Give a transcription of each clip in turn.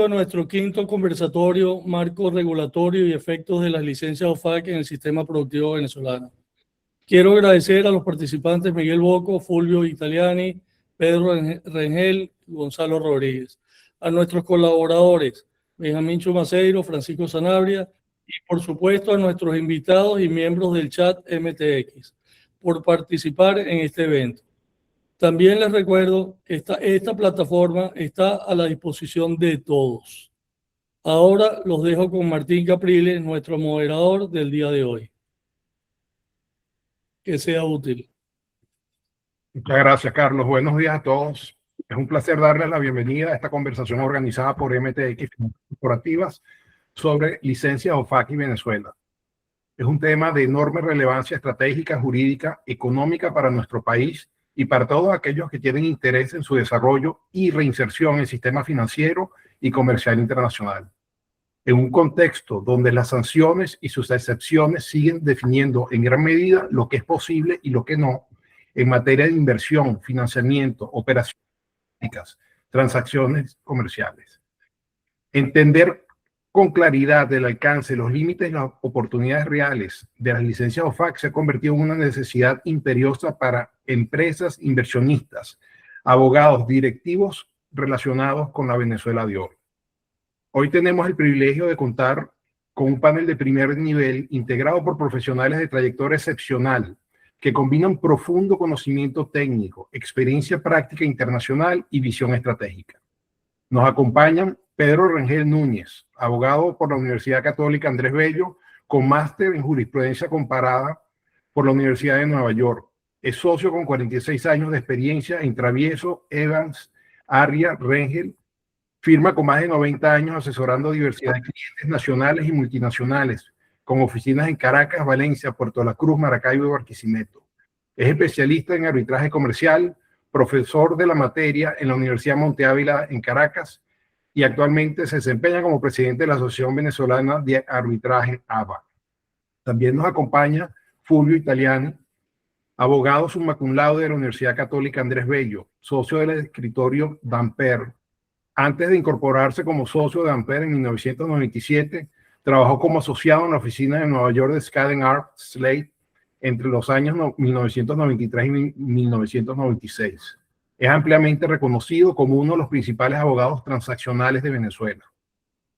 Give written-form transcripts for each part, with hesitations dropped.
a nuestro quinto conversatorio, marco regulatorio y efectos de las licencias OFAC en el sistema productivo venezolano. Quiero agradecer a los participantes Miguel Bocco, Fulvio Italiani, Pedro Rengel y Gonzalo Rodríguez, a nuestros colaboradores Benjamín Chumaceiro, Francisco Sanabria y por supuesto a nuestros invitados y miembros del chat MTX por participar en este evento. También les recuerdo que esta plataforma está a la disposición de todos. Ahora los dejo con Martín Capriles, nuestro moderador del día de hoy. Que sea útil. Muchas gracias, Carlos. Buenos días a todos. Es un placer darles la bienvenida a esta conversación organizada por MTX Corporativas sobre licencias OFAC y Venezuela. Es un tema de enorme relevancia estratégica, jurídica, económica para nuestro país y para todos aquellos que tienen interés en su desarrollo y reinserción en el sistema financiero y comercial internacional. En un contexto donde las sanciones y sus excepciones siguen definiendo en gran medida lo que es posible y lo que no en materia de inversión, financiamiento, operaciones, transacciones comerciales. Entender con claridad el alcance, los límites y las oportunidades reales de las licencias OFAC se ha convertido en una necesidad imperiosa para empresas, inversionistas, abogados, directivos relacionados con la Venezuela de hoy. Hoy tenemos el privilegio de contar con un panel de primer nivel integrado por profesionales de trayectoria excepcional que combinan profundo conocimiento técnico, experiencia práctica internacional y visión estratégica. Nos acompañan Pedro Rengel Núñez, abogado por la Universidad Católica Andrés Bello, con máster en jurisprudencia comparada por la Universidad de Nueva York. Es socio con 46 años de experiencia en Travieso, Evans, Arria, Rengel. Firma con más de 90 años asesorando diversidad de clientes nacionales y multinacionales, con oficinas en Caracas, Valencia, Puerto La Cruz, Maracaibo y Barquisimeto. Es especialista en arbitraje comercial, profesor de la materia en la Universidad Monte Ávila en Caracas y actualmente se desempeña como presidente de la Asociación Venezolana de Arbitraje, ABA. También nos acompaña Fulvio Italiani, abogado summa cum laude de la Universidad Católica Andrés Bello, socio del escritorio Damper. Antes de incorporarse como socio de Ampere en 1997, trabajó como asociado en la oficina de Nueva York de Skadden Arps Slate entre los años 1993 y 1996. Es ampliamente reconocido como uno de los principales abogados transaccionales de Venezuela.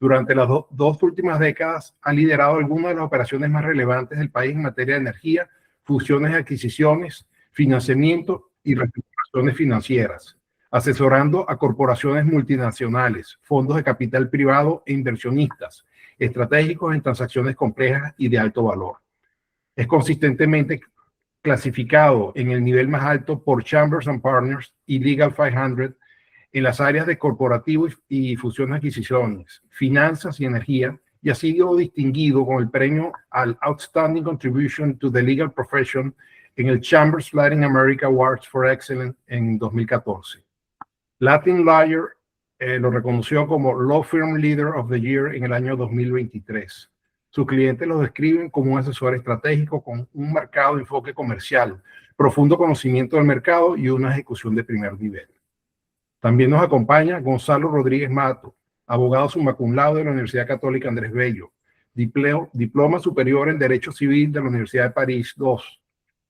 Durante las dos últimas décadas ha liderado algunas de las operaciones más relevantes del país en materia de energía, fusiones y adquisiciones, financiamiento y reestructuraciones financieras, asesorando a corporaciones multinacionales, fondos de capital privado e inversionistas estratégicos en transacciones complejas y de alto valor. Es consistentemente clasificado en el nivel más alto por Chambers and Partners y Legal 500 en las áreas de corporativo y fusiones y adquisiciones, finanzas y energía, y ha sido distinguido con el premio al Outstanding Contribution to the Legal Profession en el Chambers Latin America Awards for Excellence en 2014. Latin Lawyer lo reconoció como Law Firm Leader of the Year en el año 2023. Sus clientes lo describen como un asesor estratégico con un marcado enfoque comercial, profundo conocimiento del mercado y una ejecución de primer nivel. También nos acompaña Gonzalo Rodríguez Mato, abogado summa cum laude de la Universidad Católica Andrés Bello, diploma superior en Derecho Civil de la Universidad de París II,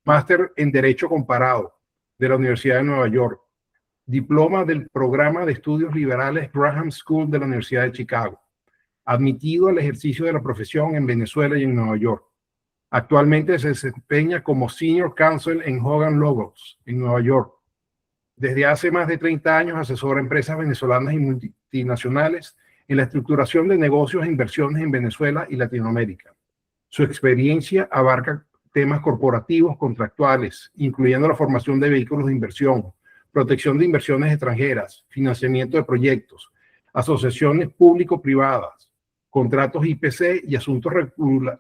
máster en Derecho Comparado de la Universidad de Nueva York, diploma del programa de estudios liberales Graham School de la Universidad de Chicago, admitido al ejercicio de la profesión en Venezuela y en Nueva York. Actualmente se desempeña como Senior Counsel en Hogan Lovells, en Nueva York. Desde hace más de 30 años asesora a empresas venezolanas y multinacionales en la estructuración de negocios e inversiones en Venezuela y Latinoamérica. Su experiencia abarca temas corporativos, contractuales, incluyendo la formación de vehículos de inversión, protección de inversiones extranjeras, financiamiento de proyectos, asociaciones público-privadas, contratos IPC y asuntos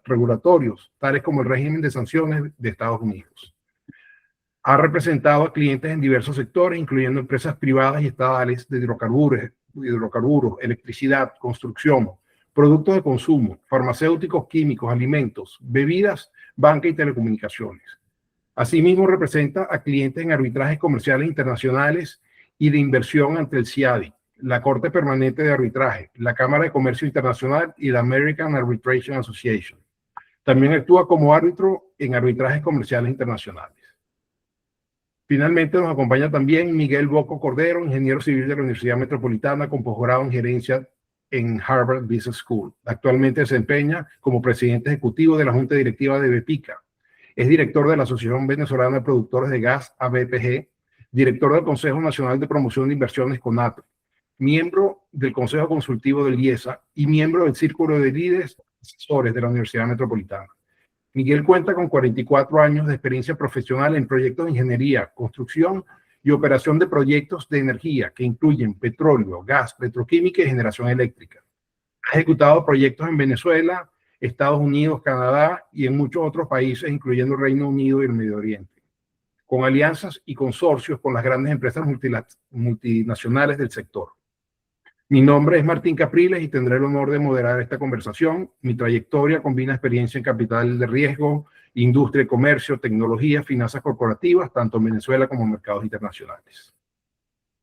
regulatorios, tales como el régimen de sanciones de Estados Unidos. Ha representado a clientes en diversos sectores, incluyendo empresas privadas y estatales de hidrocarburos, electricidad, construcción, productos de consumo, farmacéuticos, químicos, alimentos, bebidas, banca y telecomunicaciones. Asimismo, representa a clientes en arbitrajes comerciales internacionales y de inversión ante el CIADI, la Corte Permanente de Arbitraje, la Cámara de Comercio Internacional y la American Arbitration Association. También actúa como árbitro en arbitrajes comerciales internacionales. Finalmente nos acompaña también Miguel Boco Cordero, ingeniero civil de la Universidad Metropolitana con posgrado en gerencia en Harvard Business School. Actualmente se desempeña como presidente ejecutivo de la Junta Directiva de BPICA. Es director de la Asociación Venezolana de Productores de Gas, ABPG, director del Consejo Nacional de Promoción de Inversiones, CONAPRE, miembro del Consejo Consultivo del IESA y miembro del Círculo de Líderes Asesores de la Universidad Metropolitana. Miguel cuenta con 44 años de experiencia profesional en proyectos de ingeniería, construcción y operación de proyectos de energía que incluyen petróleo, gas, petroquímica y generación eléctrica. Ha ejecutado proyectos en Venezuela, Estados Unidos, Canadá y en muchos otros países, incluyendo el Reino Unido y el Medio Oriente, con alianzas y consorcios con las grandes empresas multinacionales del sector. Mi nombre es Martín Capriles y tendré el honor de moderar esta conversación. Mi trayectoria combina experiencia en capital de riesgo, industria y comercio, tecnología, finanzas corporativas, tanto en Venezuela como en mercados internacionales.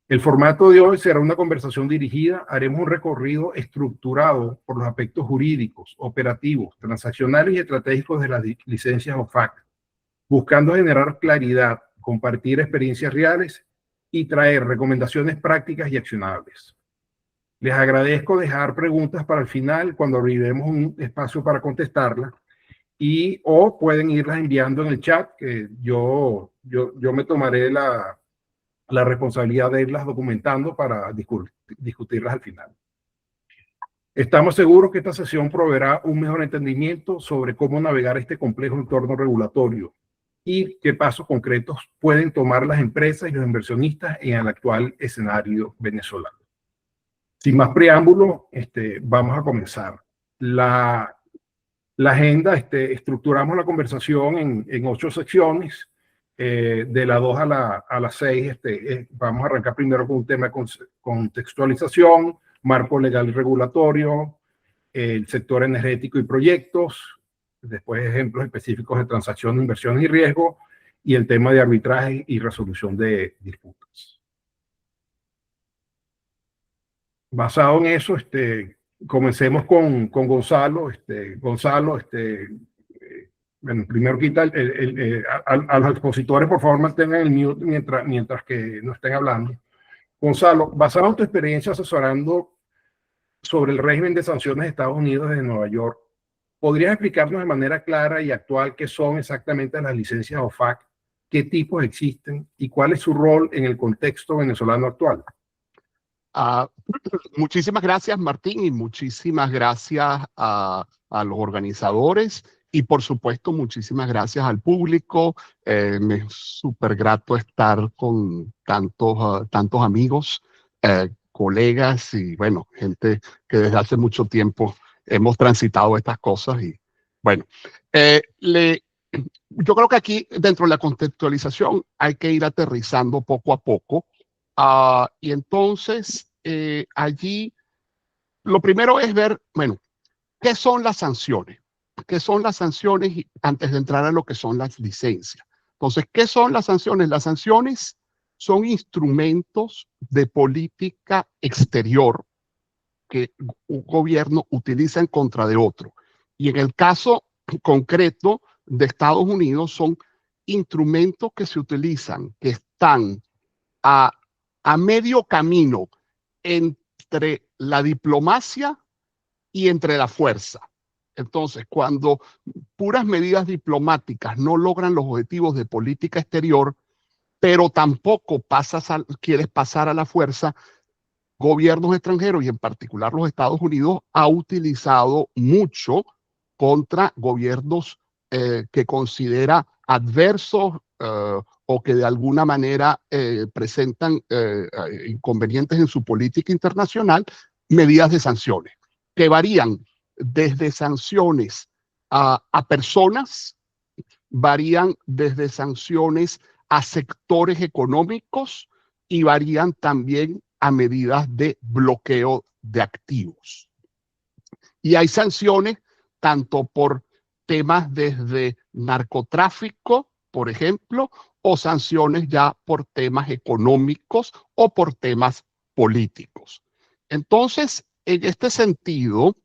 El formato de hoy será una conversación dirigida. Haremos un recorrido estructurado por los aspectos jurídicos, operativos, transaccionales y estratégicos de las licencias OFAC, buscando generar claridad, compartir experiencias reales y traer recomendaciones prácticas y accionables. Les agradezco dejar preguntas para el final cuando abriremos un espacio para contestarlas o pueden irlas enviando en el chat, que yo me tomaré la responsabilidad de irlas documentando para discutirlas al final. Estamos seguros que esta sesión proveerá un mejor entendimiento sobre cómo navegar este complejo entorno regulatorio y qué pasos concretos pueden tomar las empresas y los inversionistas en el actual escenario venezolano. Sin más preámbulo, vamos a comenzar. La agenda, estructuramos la conversación en 8 secciones, de la 2 a la 6. Vamos a arrancar primero con un tema de contextualización, marco legal y regulatorio, el sector energético y proyectos, después ejemplos específicos de transacción, inversión y riesgo, y el tema de arbitraje y resolución de disputas. Basado en eso, comencemos con Gonzalo. Bueno, primero quita a los expositores, por favor, mantengan el mute mientras que no estén hablando. Gonzalo, basado en tu experiencia asesorando sobre el régimen de sanciones de Estados Unidos desde Nueva York, ¿podrías explicarnos de manera clara y actual qué son exactamente las licencias OFAC, qué tipos existen y cuál es su rol en el contexto venezolano actual? Muchísimas gracias, Martín, y muchísimas gracias a los organizadores y, por supuesto, muchísimas gracias al público. Me es súper grato estar con tantos amigos, colegas y, bueno, gente que desde hace mucho tiempo hemos transitado estas cosas. Y, bueno, yo creo que aquí, dentro de la contextualización, hay que ir aterrizando poco a poco. Y entonces, allí, lo primero es ver, bueno, ¿qué son las sanciones? ¿Qué son las sanciones antes de entrar a lo que son las licencias? Entonces, ¿qué son las sanciones? Las sanciones son instrumentos de política exterior que un gobierno utiliza en contra de otro. Y en el caso concreto de Estados Unidos, son instrumentos que se utilizan, que están a medio camino entre la diplomacia y entre la fuerza. Entonces, cuando puras medidas diplomáticas no logran los objetivos de política exterior, pero tampoco quieres pasar a la fuerza, gobiernos extranjeros y en particular los Estados Unidos ha utilizado mucho contra gobiernos que considera adversos o que de alguna manera presentan inconvenientes en su política internacional, medidas de sanciones que varían desde sanciones a personas, varían desde sanciones a sectores económicos y varían también a medidas de bloqueo de activos. Y hay sanciones tanto por temas desde narcotráfico, por ejemplo, o sanciones ya por temas económicos o por temas políticos. Entonces, en este sentido,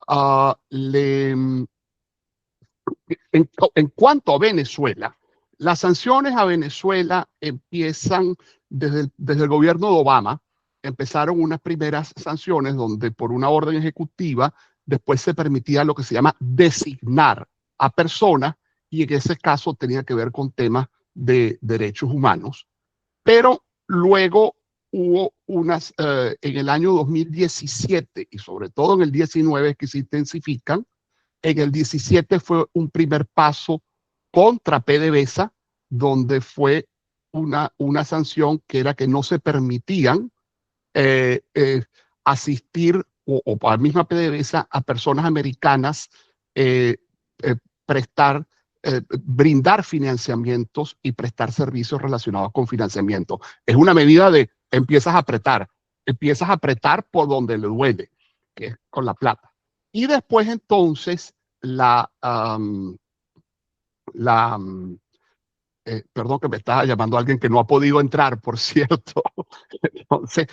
en cuanto a Venezuela, las sanciones a Venezuela empiezan desde el gobierno de Obama. Empezaron unas primeras sanciones donde por una orden ejecutiva después se permitía lo que se llama designar a personas, y en ese caso tenía que ver con temas de derechos humanos. Pero luego hubo unas, en el año 2017 y sobre todo en el 19 que se intensifican. En el 17 fue un primer paso contra PDVSA, donde fue una sanción que era que no se permitían asistir o para la misma PDVSA a personas americanas, brindar financiamientos y prestar servicios relacionados con financiamiento. Es una medida de empiezas a apretar por donde le duele, que es con la plata. Y después entonces perdón que me estaba llamando alguien que no ha podido entrar, por cierto. Entonces,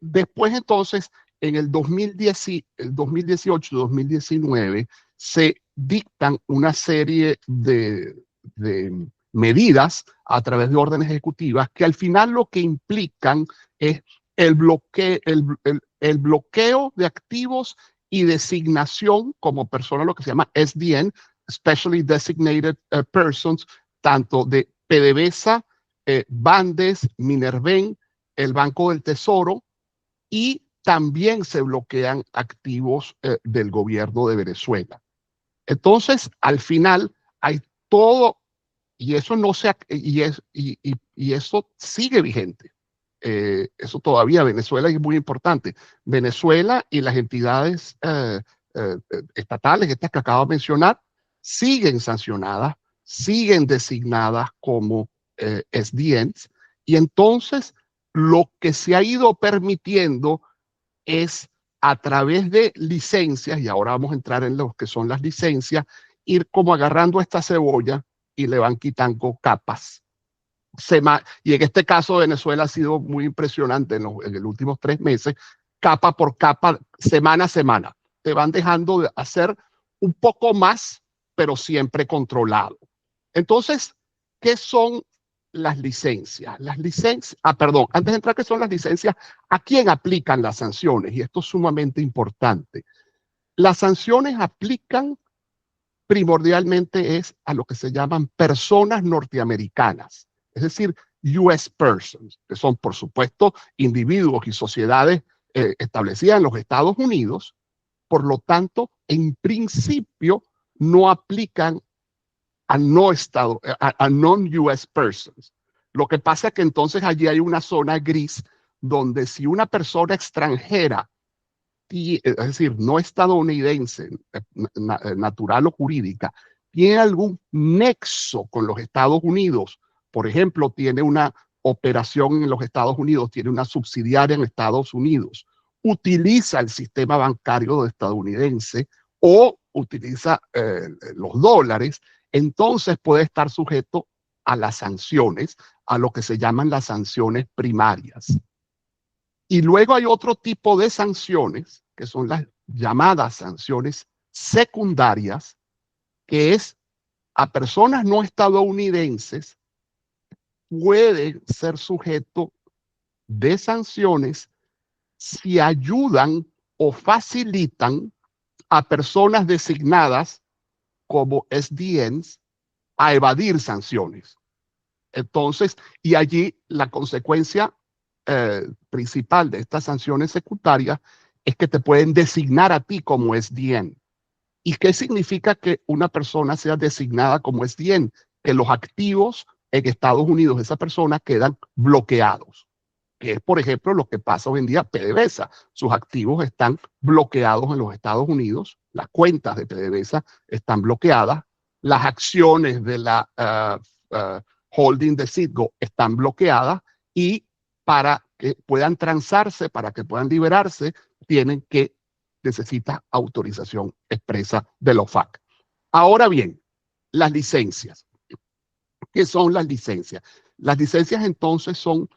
después entonces, en el 2018-2019, se dictan una serie de medidas a través de órdenes ejecutivas que al final lo que implican es el bloqueo de activos y designación como persona, lo que se llama SDN, Specially Designated Persons, tanto de PDVSA, Bandes, Minerven, el Banco del Tesoro, y también se bloquean activos del gobierno de Venezuela. Entonces, al final hay todo, y eso no se y eso sigue vigente. Eso todavía, Venezuela es muy importante. Venezuela y las entidades estatales, estas que acabo de mencionar, siguen sancionadas, siguen designadas como SDNs, y entonces lo que se ha ido permitiendo es a través de licencias, y ahora vamos a entrar en lo que son las licencias, ir como agarrando esta cebolla y le van quitando capas. Y en este caso Venezuela ha sido muy impresionante en los últimos 3 meses, capa por capa, semana a semana. Te van dejando de hacer un poco más, pero siempre controlado. Entonces, ¿qué son las licencias? Perdón, antes de entrar, ¿qué son las licencias? ¿A quién aplican las sanciones? Y esto es sumamente importante. Las sanciones aplican primordialmente a lo que se llaman personas norteamericanas, es decir, US persons, que son, por supuesto, individuos y sociedades establecidas en los Estados Unidos. Por lo tanto, en principio, no aplican a non-US persons. Lo que pasa es que entonces allí hay una zona gris donde si una persona extranjera, es decir, no estadounidense, natural o jurídica, tiene algún nexo con los Estados Unidos, por ejemplo, tiene una operación en los Estados Unidos, tiene una subsidiaria en Estados Unidos, utiliza el sistema bancario estadounidense o utiliza los dólares, entonces puede estar sujeto a las sanciones, a lo que se llaman las sanciones primarias. Y luego hay otro tipo de sanciones, que son las llamadas sanciones secundarias, que es a personas no estadounidenses, puede ser sujeto de sanciones si ayudan o facilitan a personas designadas como SDNs a evadir sanciones. Entonces, y allí la consecuencia principal de estas sanciones secundarias es que te pueden designar a ti como SDN. ¿Y qué significa que una persona sea designada como SDN? Que los activos en Estados Unidos de esa persona quedan bloqueados, que es, por ejemplo, lo que pasa hoy en día PDVSA. Sus activos están bloqueados en los Estados Unidos, las cuentas de PDVSA están bloqueadas, las acciones de la holding de Citgo están bloqueadas, y para que puedan transarse, para que puedan liberarse, necesita autorización expresa de la OFAC. Ahora bien, las licencias. ¿Qué son las licencias? Las licencias entonces son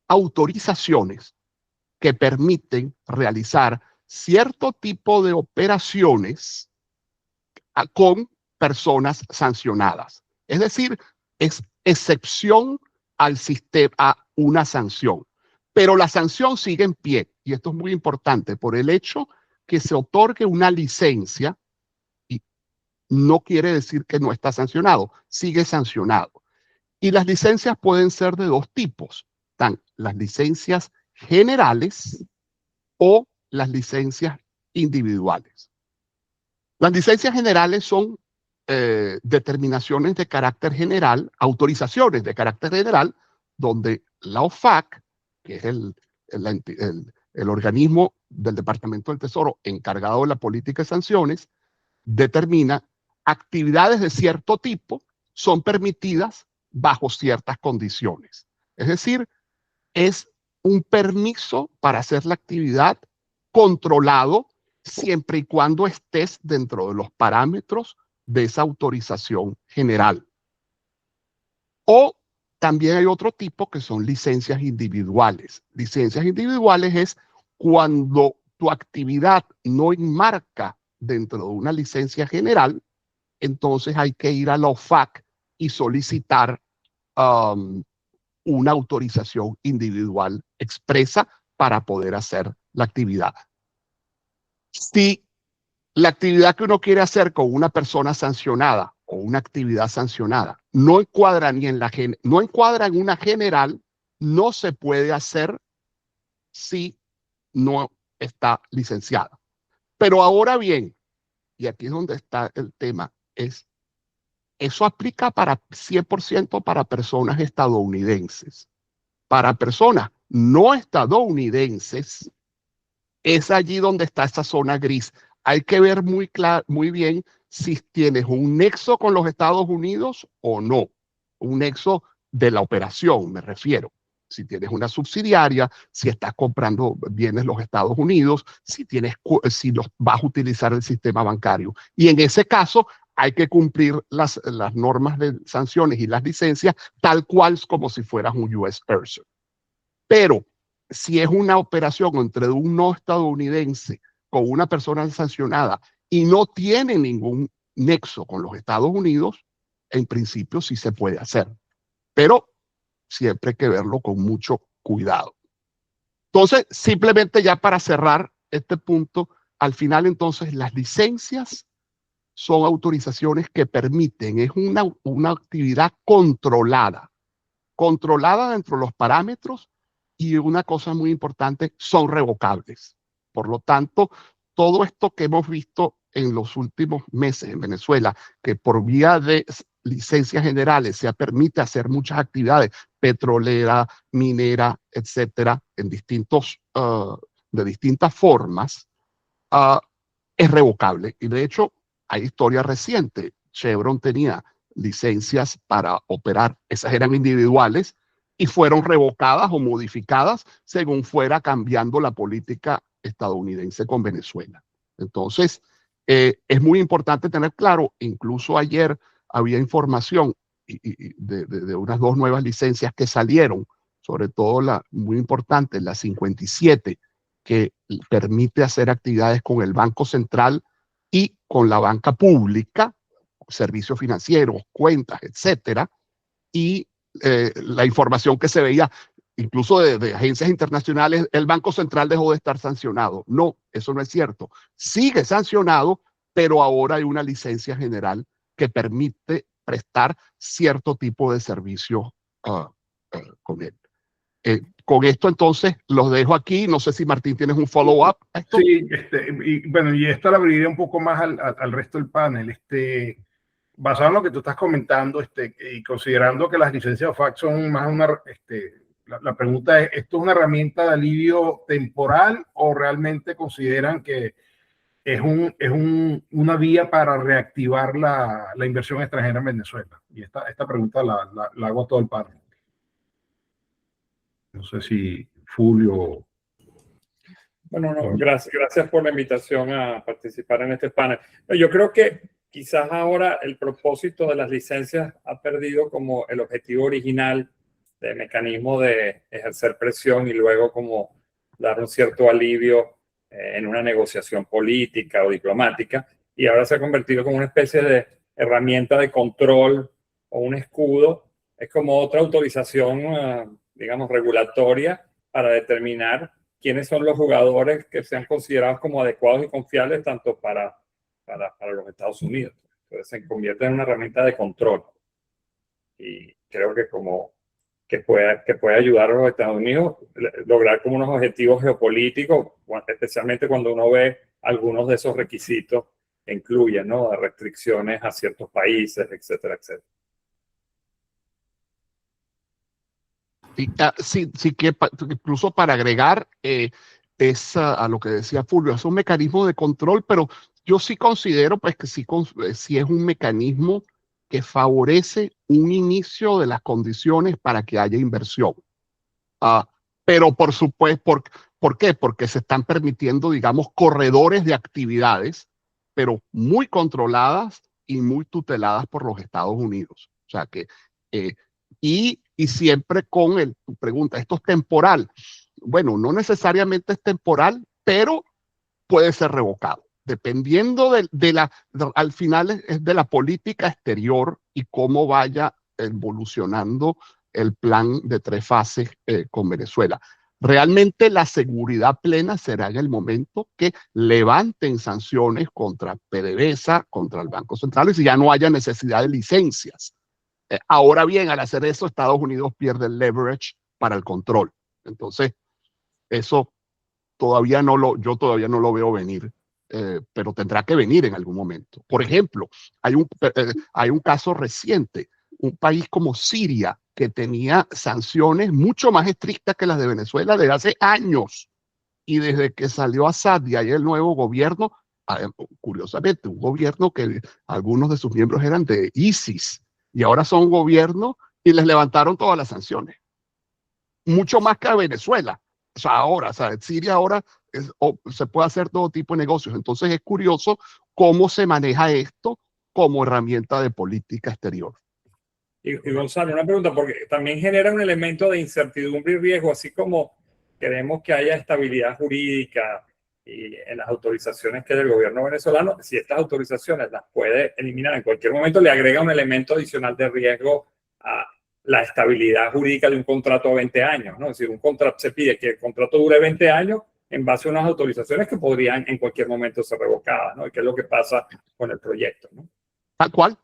autorizaciones que permiten realizar cierto tipo de operaciones con personas sancionadas. Es decir, es excepción al sistema, a una sanción. Pero la sanción sigue en pie, y esto es muy importante, por el hecho que se otorgue una licencia, y no quiere decir que no está sancionado, sigue sancionado. Y las licencias pueden ser de dos tipos, están las licencias generales o las licencias individuales. Las licencias generales son determinaciones de carácter general, autorizaciones de carácter general, donde la OFAC, que es el organismo del Departamento del Tesoro encargado de la política de sanciones, determina actividades de cierto tipo son permitidas bajo ciertas condiciones. Es decir, es un permiso para hacer la actividad controlado siempre y cuando estés dentro de los parámetros de esa autorización general. O también hay otro tipo que son licencias individuales. Licencias individuales es cuando tu actividad no enmarca dentro de una licencia general, entonces hay que ir a la OFAC y solicitar una autorización individual expresa para poder hacer la actividad. Si la actividad que uno quiere hacer con una persona sancionada o una actividad sancionada no encuadra no encuadra en una general, no se puede hacer si no está licenciada. Pero ahora bien, y aquí es donde está el tema, eso aplica para 100% para personas estadounidenses. Para personas no estadounidenses, es allí donde está esa zona gris. Hay que ver muy bien si tienes un nexo con los Estados Unidos o no. Un nexo de la operación, me refiero. Si tienes una subsidiaria, si estás comprando bienes los Estados Unidos, si los vas a utilizar el sistema bancario. Y en ese caso, hay que cumplir las normas de sanciones y las licencias tal cual como si fueras un US person. Pero si es una operación entre un no estadounidense con una persona sancionada y no tiene ningún nexo con los Estados Unidos, en principio sí se puede hacer. Pero siempre hay que verlo con mucho cuidado. Entonces, simplemente ya para cerrar este punto, al final entonces las licencias son autorizaciones que permiten, es una actividad controlada dentro de los parámetros, y una cosa muy importante, son revocables. Por lo tanto, todo esto que hemos visto en los últimos meses en Venezuela, que por vía de licencias generales se permite hacer muchas actividades, petrolera, minera, etcétera, en de distintas formas, es revocable. Y de hecho, hay historia reciente. Chevron tenía licencias para operar, esas eran individuales y fueron revocadas o modificadas según fuera cambiando la política estadounidense con Venezuela. Entonces, es muy importante tener claro, incluso ayer había información de unas 2 nuevas licencias que salieron, sobre todo la muy importante, la 57, que permite hacer actividades con el Banco Central y con la banca pública, servicios financieros, cuentas, etcétera, y la información que se veía incluso de agencias internacionales, el Banco Central dejó de estar sancionado. No, eso no es cierto. Sigue sancionado, pero ahora hay una licencia general que permite prestar cierto tipo de servicios con él. Con esto entonces los dejo aquí. No sé si Martín tienes un follow-up. Sí, y bueno, y esto lo abriría un poco más al resto del panel. Basado en lo que tú estás comentando, y considerando que las licencias OFAC son más la pregunta es, ¿esto es una herramienta de alivio temporal o realmente consideran que es una vía para reactivar la inversión extranjera en Venezuela? Y esta pregunta la hago a todo el panel. No sé si Fulvio... Bueno, no, gracias por la invitación a participar en este panel. Yo creo que quizás ahora el propósito de las licencias ha perdido como el objetivo original mecanismo de ejercer presión y luego como dar un cierto alivio en una negociación política o diplomática, y ahora se ha convertido como una especie de herramienta de control o un escudo. Es como otra autorización, digamos, regulatoria para determinar quiénes son los jugadores que sean considerados como adecuados y confiables tanto para los Estados Unidos. Entonces se convierte en una herramienta de control. Y creo que puede ayudar a los Estados Unidos a lograr como unos objetivos geopolíticos, especialmente cuando uno ve algunos de esos requisitos que incluyen, ¿no? Restricciones a ciertos países, etcétera, etcétera. Sí, que incluso para agregar a lo que decía Fulvio, es un mecanismo de control, pero yo sí considero pues que sí es un mecanismo que favorece un inicio de las condiciones para que haya inversión. Pero por supuesto, ¿por qué? Porque se están permitiendo, digamos, corredores de actividades, pero muy controladas y muy tuteladas por los Estados Unidos. O sea que, y siempre con tu pregunta, ¿esto es temporal? Bueno, no necesariamente es temporal, pero puede ser revocado. Dependiendo al final es de la política exterior y cómo vaya evolucionando el plan de 3 fases con Venezuela. Realmente la seguridad plena será en el momento que levanten sanciones contra PDVSA, contra el Banco Central, y si ya no haya necesidad de licencias. Ahora bien, al hacer eso, Estados Unidos pierde el leverage para el control. Entonces, eso yo todavía no lo veo venir. Pero tendrá que venir en algún momento. Por ejemplo, hay un caso reciente, un país como Siria, que tenía sanciones mucho más estrictas que las de Venezuela desde hace años, y desde que salió Assad y hay el nuevo gobierno, curiosamente, un gobierno que algunos de sus miembros eran de ISIS, y ahora son gobierno y les levantaron todas las sanciones. Mucho más que a Venezuela. O sea, Siria ahora se puede hacer todo tipo de negocios. Entonces es curioso cómo se maneja esto como herramienta de política exterior. Y Gonzalo, una pregunta, porque también genera un elemento de incertidumbre y riesgo, así como queremos que haya estabilidad jurídica y en las autorizaciones que del gobierno venezolano, si estas autorizaciones las puede eliminar en cualquier momento, le agrega un elemento adicional de riesgo a la estabilidad jurídica de un contrato a 20 años, ¿no? Es decir, un contrato, se pide que el contrato dure 20 años en base a unas autorizaciones que podrían en cualquier momento ser revocadas, ¿no? Y que es lo que pasa con el proyecto, ¿no? Tal cual.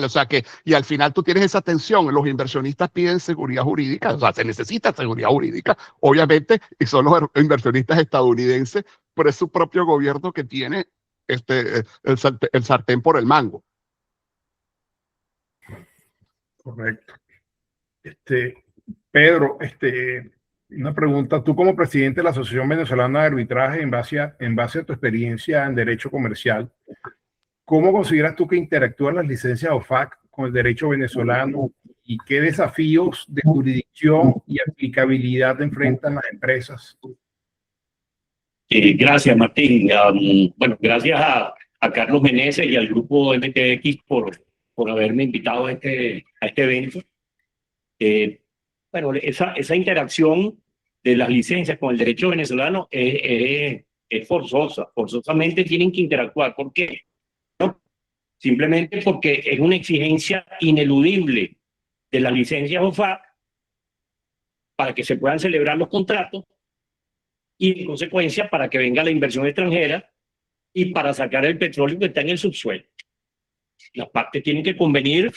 O sea que, y al final tú tienes esa tensión, los inversionistas piden seguridad jurídica, o sea, se necesita seguridad jurídica, obviamente, y son los inversionistas estadounidenses, pero es su propio gobierno que tiene el sartén por el mango. Correcto. Pedro, una pregunta. Tú como presidente de la Asociación Venezolana de Arbitraje, en base a tu experiencia en derecho comercial, ¿cómo consideras tú que interactúan las licencias OFAC con el derecho venezolano y qué desafíos de jurisdicción y aplicabilidad enfrentan las empresas? Gracias, Martín. Bueno, gracias a Carlos Meneses y al grupo MTX por haberme invitado a este evento. Bueno, esa interacción de las licencias con el derecho venezolano es forzosa. Forzosamente tienen que interactuar. ¿Por qué? ¿No? Simplemente porque es una exigencia ineludible de las licencias OFAC para que se puedan celebrar los contratos y, en consecuencia, para que venga la inversión extranjera y para sacar el petróleo que está en el subsuelo. Las partes tienen que convenir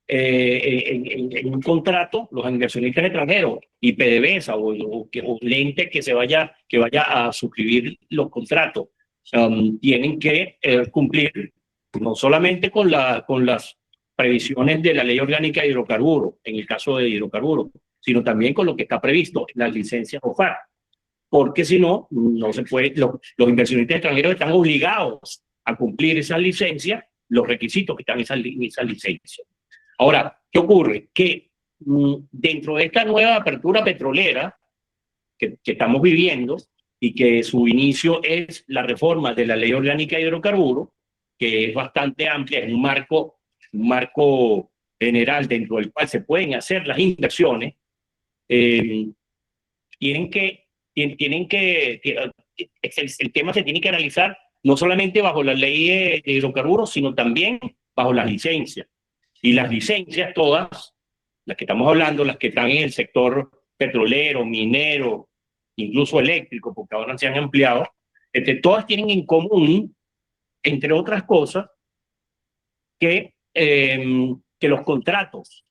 en un contrato, los inversionistas extranjeros y PDVSA o el ente que vaya a suscribir los contratos, tienen que cumplir no solamente con las previsiones de la Ley Orgánica de Hidrocarburos, en el caso de hidrocarburos, sino también con lo que está previsto en las licencias OFAC, porque si no, no se puede, los inversionistas extranjeros están obligados a cumplir esas licencias, los requisitos que están en esa licencia. Ahora, ¿qué ocurre? Que dentro de esta nueva apertura petrolera que estamos viviendo y que su inicio es la reforma de la Ley Orgánica de Hidrocarburos, que es bastante amplia, es un marco general dentro del cual se pueden hacer las inversiones, tienen que, el tema se tiene que analizar no solamente bajo la ley de hidrocarburos, sino también bajo las licencias. Y las licencias todas, las que estamos hablando, las que están en el sector petrolero, minero, incluso eléctrico, porque ahora se han ampliado, todas tienen en común, entre otras cosas, que los contratos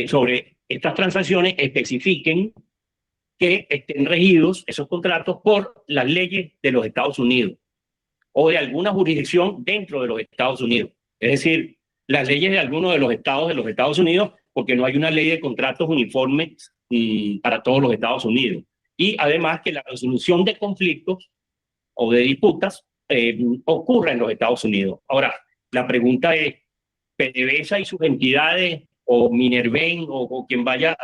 sobre estas transacciones especifiquen que estén regidos esos contratos por las leyes de los Estados Unidos o de alguna jurisdicción dentro de los Estados Unidos. Es decir, las leyes de algunos de los Estados Unidos, porque no hay una ley de contratos uniforme para todos los Estados Unidos. Y además que la resolución de conflictos o de disputas ocurra en los Estados Unidos. Ahora, la pregunta es, ¿PDVSA y sus entidades o Minerven o quien vaya,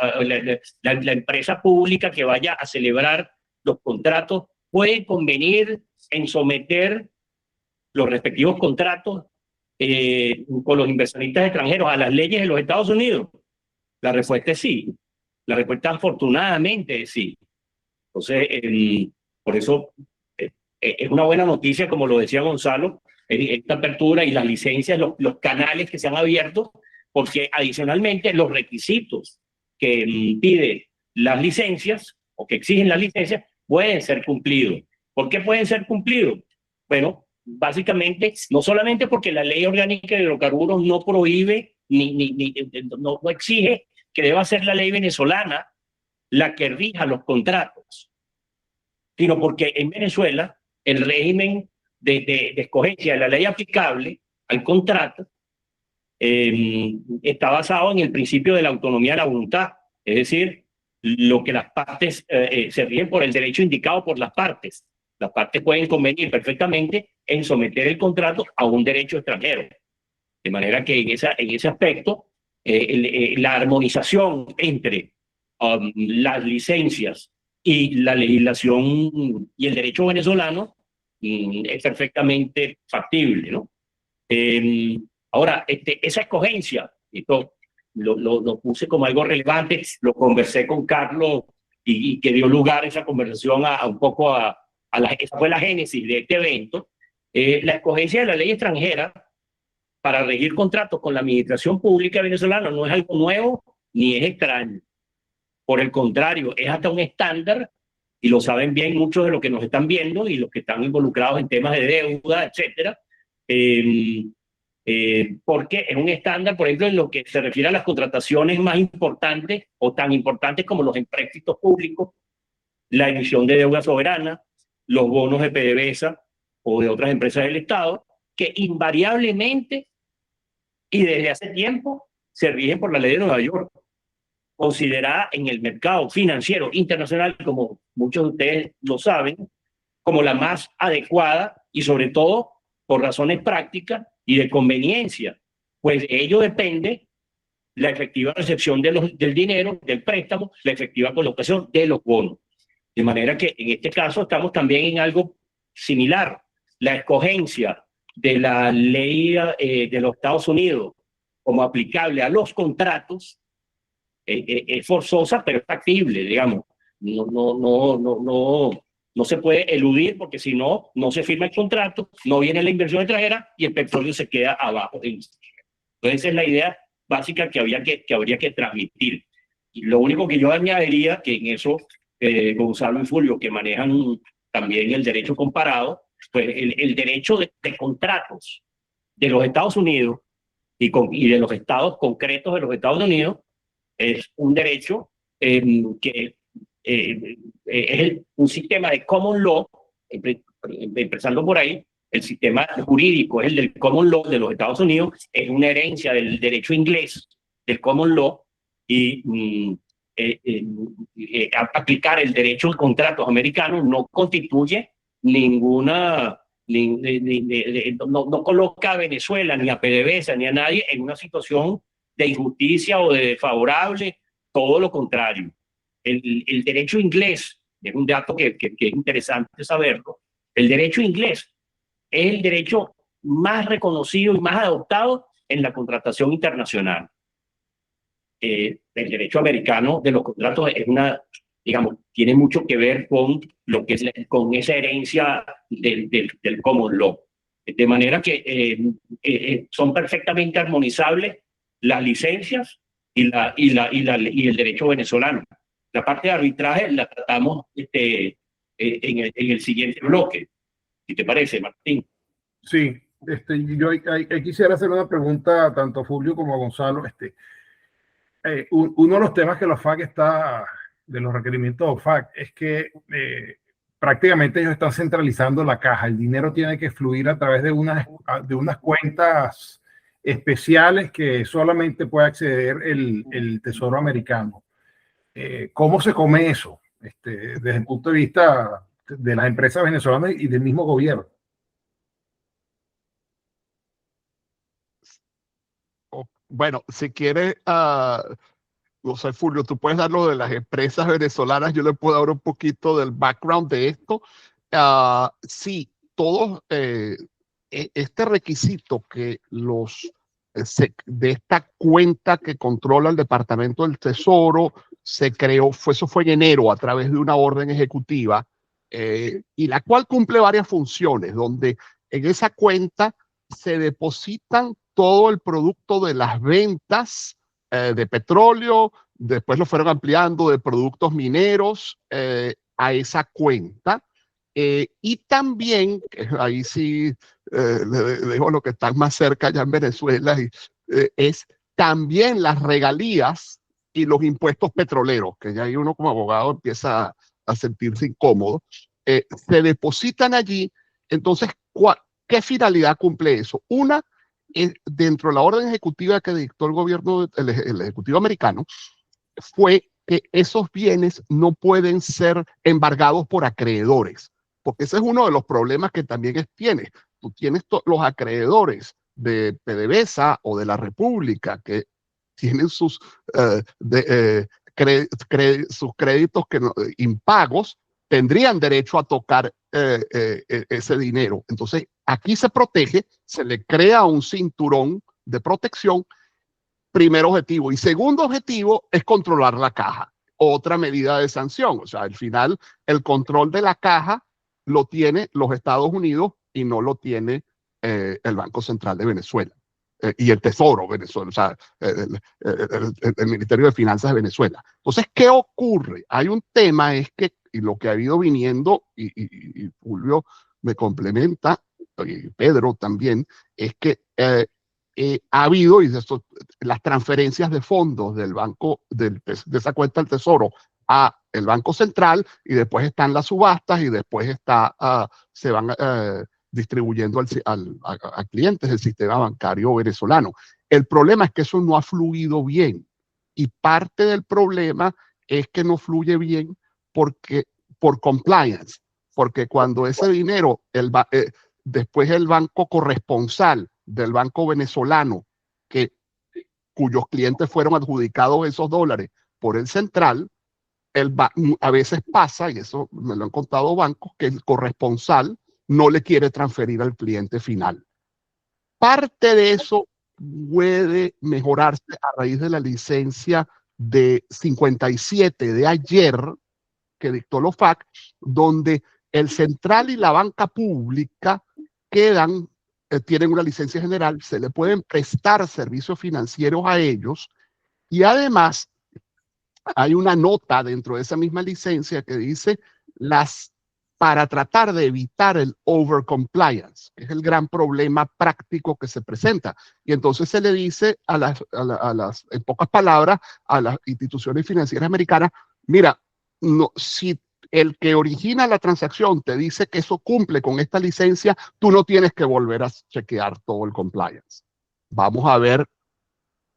la empresa pública que vaya a celebrar los contratos, puede convenir en someter los respectivos contratos con los inversionistas extranjeros a las leyes de los Estados Unidos? La respuesta es sí. La respuesta afortunadamente es sí. Entonces, por eso es una buena noticia, como lo decía Gonzalo, esta apertura y las licencias, los canales que se han abierto, porque adicionalmente los requisitos que pide las licencias o que exigen las licencias pueden ser cumplidos. ¿Por qué pueden ser cumplidos? Bueno, básicamente, no solamente porque la ley orgánica de hidrocarburos no prohíbe no exige que deba ser la ley venezolana la que rija los contratos, sino porque en Venezuela el régimen de escogencia de la ley aplicable al contrato está basado en el principio de la autonomía de la voluntad, es decir, lo que las partes se rigen por el derecho indicado por las partes. Las partes pueden convenir perfectamente en someter el contrato a un derecho extranjero. De manera que en ese aspecto, la armonización entre las licencias y la legislación y el derecho venezolano es perfectamente factible, ¿no? Ahora, esa escogencia, esto lo puse como algo relevante, lo conversé con Carlos y que dio lugar esa conversación un poco esa fue la génesis de este evento. La escogencia de la ley extranjera para regir contratos con la administración pública venezolana no es algo nuevo ni es extraño. Por el contrario, es hasta un estándar, y lo saben bien muchos de los que nos están viendo y los que están involucrados en temas de deuda, etcétera, porque es un estándar, por ejemplo, en lo que se refiere a las contrataciones más importantes o tan importantes como los empréstitos públicos, la emisión de deuda soberana, los bonos de PDVSA o de otras empresas del Estado, que invariablemente y desde hace tiempo se rigen por la ley de Nueva York, considerada en el mercado financiero internacional, como muchos de ustedes lo saben, como la más adecuada y sobre todo por razones prácticas y de conveniencia, pues de ello depende la efectiva recepción del dinero, del préstamo, la efectiva colocación de los bonos. De manera que en este caso estamos también en algo similar. La escogencia de la ley de los Estados Unidos como aplicable a los contratos es forzosa, pero es factible, digamos. No se puede eludir porque si no, no se firma el contrato, no viene la inversión extranjera y el petróleo se queda abajo. Entonces esa es la idea básica que habría que transmitir. Y lo único que yo añadiría, que en eso Gonzalo y Fulvio, que manejan también el derecho comparado, pues el derecho de contratos de los Estados Unidos y de los estados concretos de los Estados Unidos es un derecho que es un sistema de common law, empezando por ahí. El sistema jurídico es el del common law de los Estados Unidos, es una herencia del derecho inglés, del common law, y aplicar el derecho de contratos americanos no constituye ninguna, no coloca a Venezuela, ni a PDVSA, ni a nadie en una situación de injusticia o de desfavorable, todo lo contrario. El derecho inglés, es un dato que es interesante saberlo, el derecho inglés es el derecho más reconocido y más adoptado en la contratación internacional. el derecho americano de los contratos es digamos, tiene mucho que ver con lo que es con esa herencia del common law. De manera que son perfectamente armonizables las licencias y el derecho venezolano. La parte de arbitraje la tratamos en el siguiente bloque. ¿Qué te parece, Martín? Sí, yo quisiera hacer una pregunta tanto a Fulvio como a Gonzalo. Uno de los temas que la OFAC de los requerimientos de OFAC, es que prácticamente ellos están centralizando la caja. El dinero tiene que fluir a través de unas cuentas especiales que solamente puede acceder el Tesoro americano. ¿Cómo se come eso desde el punto de vista de las empresas venezolanas y del mismo gobierno? Bueno, si quieres, no sé, Fulvio, tú puedes dar lo de las empresas venezolanas, yo le puedo dar un poquito del background de esto. Sí, todos, este requisito que de esta cuenta que controla el Departamento del Tesoro se creó, eso fue en enero a través de una orden ejecutiva, y la cual cumple varias funciones, donde en esa cuenta se depositan todo el producto de las ventas de petróleo, después lo fueron ampliando de productos mineros a esa cuenta. Y también, ahí sí le dejo lo que están más cerca allá en Venezuela, es también las regalías y los impuestos petroleros, que ya ahí uno como abogado empieza a sentirse incómodo, se depositan allí. Entonces, ¿qué finalidad cumple eso? Una, dentro de la orden ejecutiva que dictó el gobierno, el ejecutivo americano, fue que esos bienes no pueden ser embargados por acreedores, porque ese es uno de los problemas que también tienes. Tú tienes los acreedores de PDVSA o de la República que tienen sus créditos impagos, tendrían derecho a tocar ese dinero. Entonces, aquí se protege, se le crea un cinturón de protección, primer objetivo. Y segundo objetivo es controlar la caja, otra medida de sanción. O sea, al final, el control de la caja lo tiene los Estados Unidos y no lo tiene el Banco Central de Venezuela. Y el Tesoro Venezuela, o sea, el Ministerio de Finanzas de Venezuela. Entonces, ¿qué ocurre? Hay un tema, es que, y lo que ha ido viniendo, y Fulvio me complementa, y Pedro también, es que ha habido, y las transferencias de fondos del banco, de esa cuenta del Tesoro a el Banco Central, y después están las subastas, y después se van distribuyendo a clientes del sistema bancario venezolano. El problema es que eso no ha fluido bien, y parte del problema es que no fluye bien por compliance, porque cuando ese dinero, después el banco corresponsal del banco venezolano, cuyos clientes fueron adjudicados esos dólares por el central, a veces pasa, y eso me lo han contado bancos, que el corresponsal no le quiere transferir al cliente final. Parte de eso puede mejorarse a raíz de la licencia de 57 de ayer que dictó la OFAC, donde el central y la banca pública tienen una licencia general, se le pueden prestar servicios financieros a ellos, y además hay una nota dentro de esa misma licencia que dice para tratar de evitar el overcompliance, que es el gran problema práctico que se presenta. Y entonces se le dice en pocas palabras, a las instituciones financieras americanas, mira, si el que origina la transacción te dice que eso cumple con esta licencia, tú no tienes que volver a chequear todo el compliance. Vamos a ver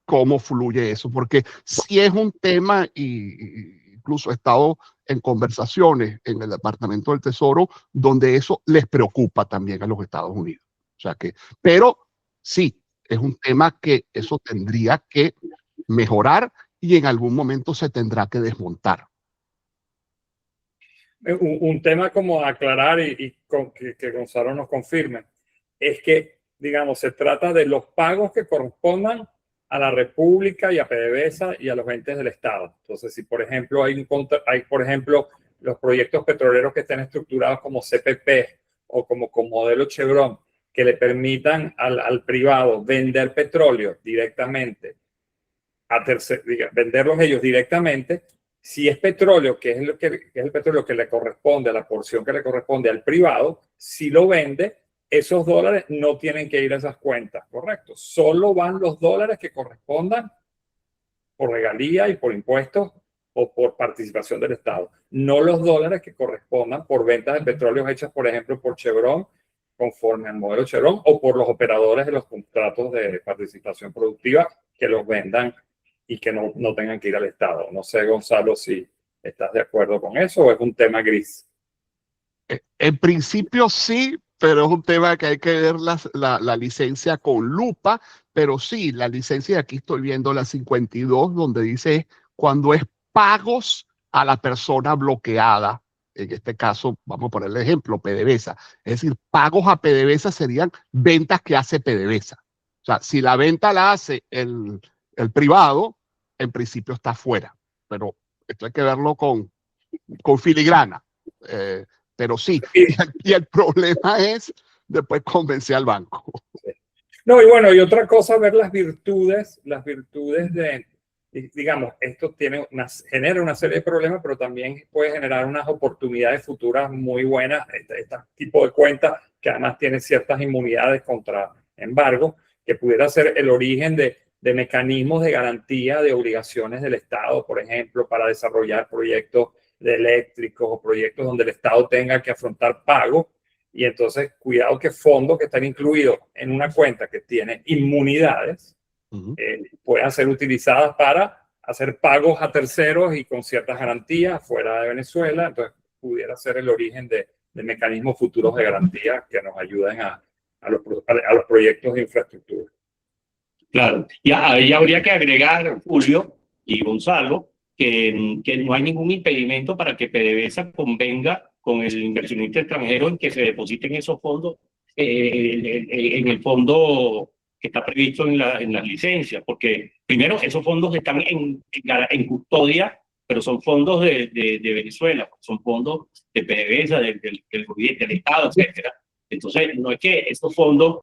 cómo fluye eso, porque si es un tema, y incluso he estado en conversaciones en el Departamento del Tesoro, donde eso les preocupa también a los Estados Unidos. O sea pero sí, es un tema que eso tendría que mejorar y en algún momento se tendrá que desmontar. Un tema como aclarar que Gonzalo nos confirme, es que, digamos, se trata de los pagos que correspondan a la República y a PDVSA y a los entes del Estado. Entonces, si por ejemplo hay por ejemplo, los proyectos petroleros que estén estructurados como CPP o como con modelo Chevron, que le permitan al privado vender petróleo directamente, venderlos ellos directamente, si es petróleo, que es el petróleo que le corresponde, a la porción que le corresponde al privado, si lo vende, esos dólares no tienen que ir a esas cuentas, ¿correcto? Solo van los dólares que correspondan por regalía y por impuestos o por participación del Estado, no los dólares que correspondan por ventas de petróleo hechas, por ejemplo, por Chevron, conforme al modelo Chevron, o por los operadores de los contratos de participación productiva que los vendan y que no tengan que ir al Estado. No sé, Gonzalo, si estás de acuerdo con eso o es un tema gris. En principio sí, pero es un tema que hay que ver la licencia con lupa, pero sí, la licencia, aquí estoy viendo la 52, donde dice cuando es pagos a la persona bloqueada, en este caso, vamos a poner el ejemplo, PDVSA, es decir, pagos a PDVSA serían ventas que hace PDVSA. O sea, si la venta la hace el privado, en principio está fuera, pero esto hay que verlo con filigrana. Pero sí, y el problema es después convencer al banco. No, y bueno, y otra cosa, ver las virtudes de, digamos, esto genera una serie de problemas, pero también puede generar unas oportunidades futuras muy buenas, este tipo de cuentas que además tiene ciertas inmunidades contra embargo, que pudiera ser el origen de mecanismos de garantía de obligaciones del Estado, por ejemplo, para desarrollar proyectos de eléctricos o proyectos donde el Estado tenga que afrontar pagos. Y entonces, cuidado que fondos que están incluidos en una cuenta que tiene inmunidades puedan ser utilizadas para hacer pagos a terceros y con ciertas garantías fuera de Venezuela. Entonces, pudiera ser el origen de mecanismos futuros de garantía que nos ayuden a los proyectos de infraestructura. Claro, y ahí habría que agregar, Julio y Gonzalo, que no hay ningún impedimento para que PDVSA convenga con el inversionista extranjero en que se depositen esos fondos en el fondo que está previsto en las licencias, porque primero esos fondos están en custodia, pero son fondos de Venezuela, son fondos de PDVSA, del Estado, etcétera. Entonces, no es que estos fondos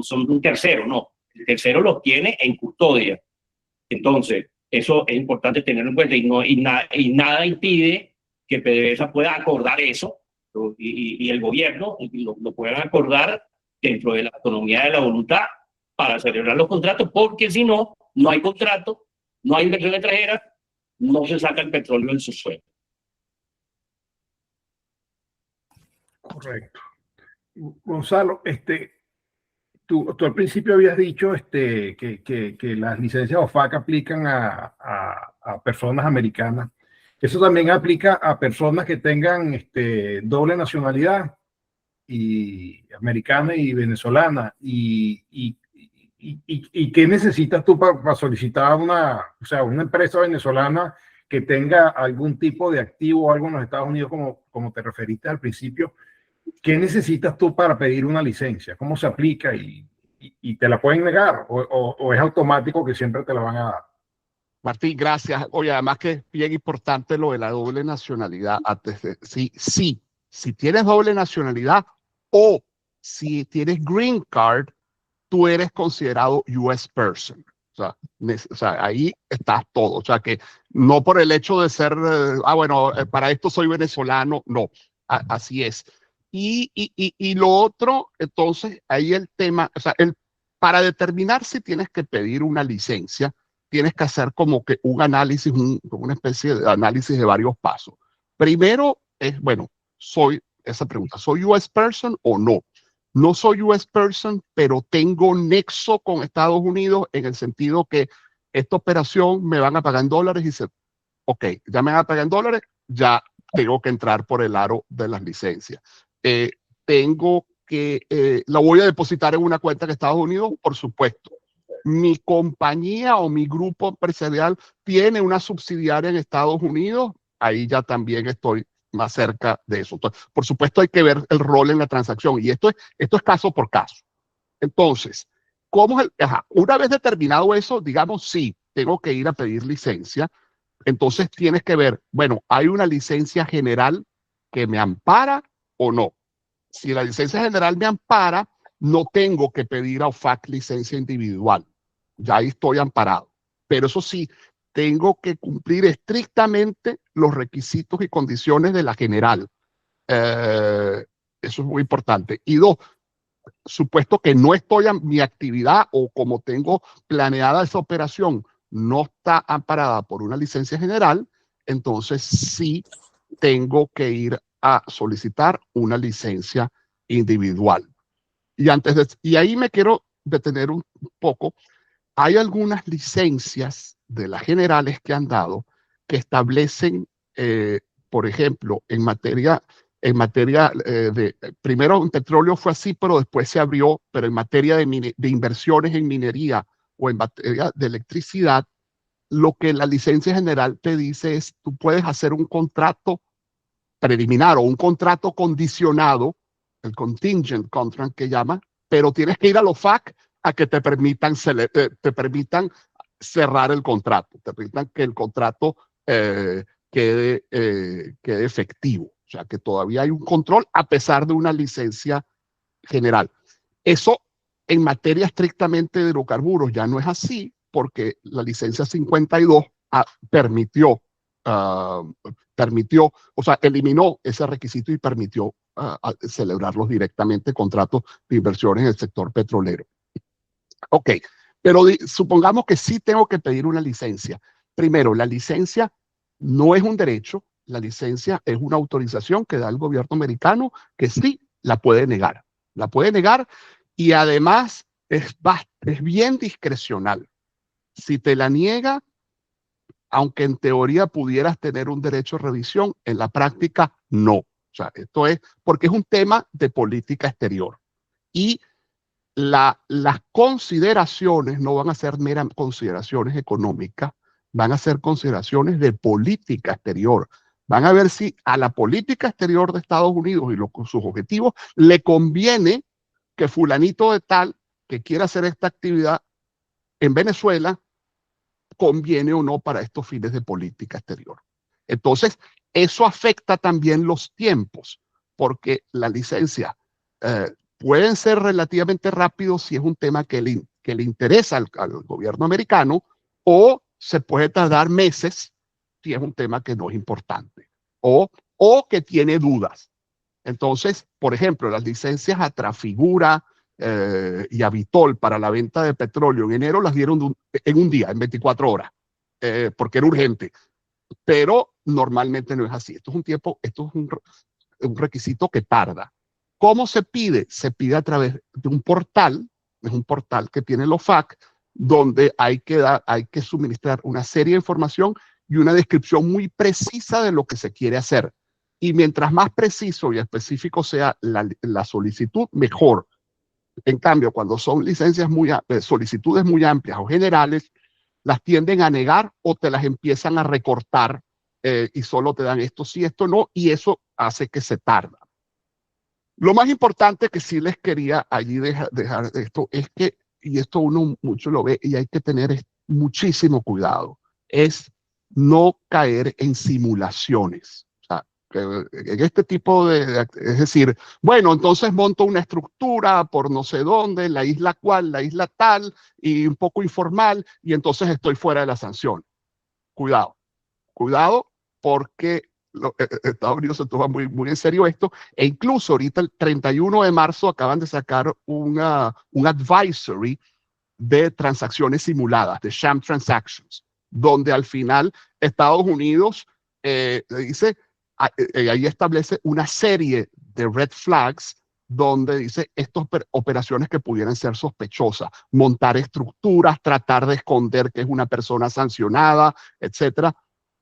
son de un tercero, no. El tercero los tiene en custodia. Entonces, eso es importante tenerlo en cuenta y nada impide que PDVSA pueda acordar eso y el gobierno lo puedan acordar dentro de la autonomía de la voluntad para celebrar los contratos, porque si no, no hay contrato, no hay inversión extranjera, no se saca el petróleo del subsuelo. Correcto. Gonzalo, tú al principio habías dicho que las licencias OFAC aplican a personas americanas. Eso también aplica a personas que tengan doble nacionalidad, y americana y venezolana. ¿Y qué necesitas tú para solicitar una empresa venezolana que tenga algún tipo de activo o algo en los Estados Unidos, como te referiste al principio? ¿Qué necesitas tú para pedir una licencia? ¿Cómo se aplica? ¿Y te la pueden negar? ¿O es automático que siempre te la van a dar? Martín, gracias. Oye, además que es bien importante lo de la doble nacionalidad. Si tienes doble nacionalidad o si tienes green card, tú eres considerado US person. O sea, ahí está todo. O sea, que no por el hecho de ser, para esto soy venezolano, no, así es. Y lo otro, entonces, ahí el tema, o sea, para determinar si tienes que pedir una licencia, tienes que hacer como que un análisis, una especie de análisis de varios pasos. Primero es, esa pregunta, ¿soy US person o no? No soy US person, pero tengo nexo con Estados Unidos en el sentido que esta operación me van a pagar en dólares y dice, ok, ya me van a pagar en dólares, ya tengo que entrar por el aro de las licencias. La voy a depositar en una cuenta en Estados Unidos, por supuesto. Mi compañía o mi grupo empresarial tiene una subsidiaria en Estados Unidos, ahí ya también estoy más cerca de eso. Entonces, por supuesto, hay que ver el rol en la transacción y esto es caso por caso. Entonces, ¿cómo es una vez determinado eso, digamos, sí, tengo que ir a pedir licencia, entonces tienes que ver, bueno, ¿hay una licencia general que me ampara o no? Si la licencia general me ampara, no tengo que pedir a OFAC licencia individual. Ya ahí estoy amparado. Pero eso sí, tengo que cumplir estrictamente los requisitos y condiciones de la general. Eso es muy importante. Y dos, supuesto que no estoy en mi actividad o como tengo planeada esa operación, no está amparada por una licencia general, entonces sí tengo que ir a solicitar una licencia individual. Y ahí me quiero detener un poco. Hay algunas licencias de las generales que han dado que establecen, por ejemplo, en materia primero en petróleo fue así, pero después se abrió, pero en materia de inversiones en minería o en materia de electricidad, lo que la licencia general te dice es, tú puedes hacer un contrato preliminar o un contrato condicionado, el contingent contract que llama, pero tienes que ir a los FAC a que te permitan cerrar el contrato, te permitan que el contrato quede efectivo. O sea, que todavía hay un control a pesar de una licencia general. Eso en materia estrictamente de hidrocarburos ya no es así, porque la licencia 52 permitió, o sea, eliminó ese requisito y permitió celebrarlos directamente, contratos de inversiones en el sector petrolero. Ok, pero supongamos que sí tengo que pedir una licencia. Primero, la licencia no es un derecho, la licencia es una autorización que da el gobierno americano que sí la puede negar. La puede negar y además es bien discrecional. Si te la niega, aunque en teoría pudieras tener un derecho de revisión, en la práctica no. O sea, esto es porque es un tema de política exterior. Y las consideraciones no van a ser meras consideraciones económicas, van a ser consideraciones de política exterior. Van a ver si a la política exterior de Estados Unidos y sus objetivos le conviene que fulanito de tal que quiera hacer esta actividad en Venezuela conviene o no para estos fines de política exterior. Entonces, eso afecta también los tiempos, porque la licencia pueden ser relativamente rápidos si es un tema que le interesa al gobierno americano, o se puede tardar meses si es un tema que no es importante o que tiene dudas. Entonces, por ejemplo, las licencias a Trafigura y a Vitol para la venta de petróleo en enero las dieron en un día, en 24 horas, porque era urgente. Pero normalmente no es así. Esto es un requisito que tarda. ¿Cómo se pide? Se pide a través de un portal, es un portal que tiene los FAC, donde hay que suministrar una serie de información y una descripción muy precisa de lo que se quiere hacer. Y mientras más preciso y específico sea la solicitud, mejor. En cambio, cuando son solicitudes muy amplias o generales, las tienden a negar o te las empiezan a recortar y solo te dan esto sí, esto no, y eso hace que se tarda. Lo más importante que sí les quería allí dejar esto es que, y esto uno mucho lo ve y hay que tener muchísimo cuidado, es no caer en simulaciones. O sea, en este tipo es decir, bueno, entonces monto una estructura por no sé dónde, la isla cual, la isla tal, y un poco informal, y entonces estoy fuera de la sanción. Cuidado, porque Estados Unidos se toma muy, muy en serio esto, e incluso ahorita el 31 de marzo acaban de sacar un advisory de transacciones simuladas, de sham transactions, donde al final Estados Unidos dice, ahí establece una serie de red flags donde dice estas operaciones que pudieran ser sospechosas, montar estructuras, tratar de esconder que es una persona sancionada, etcétera.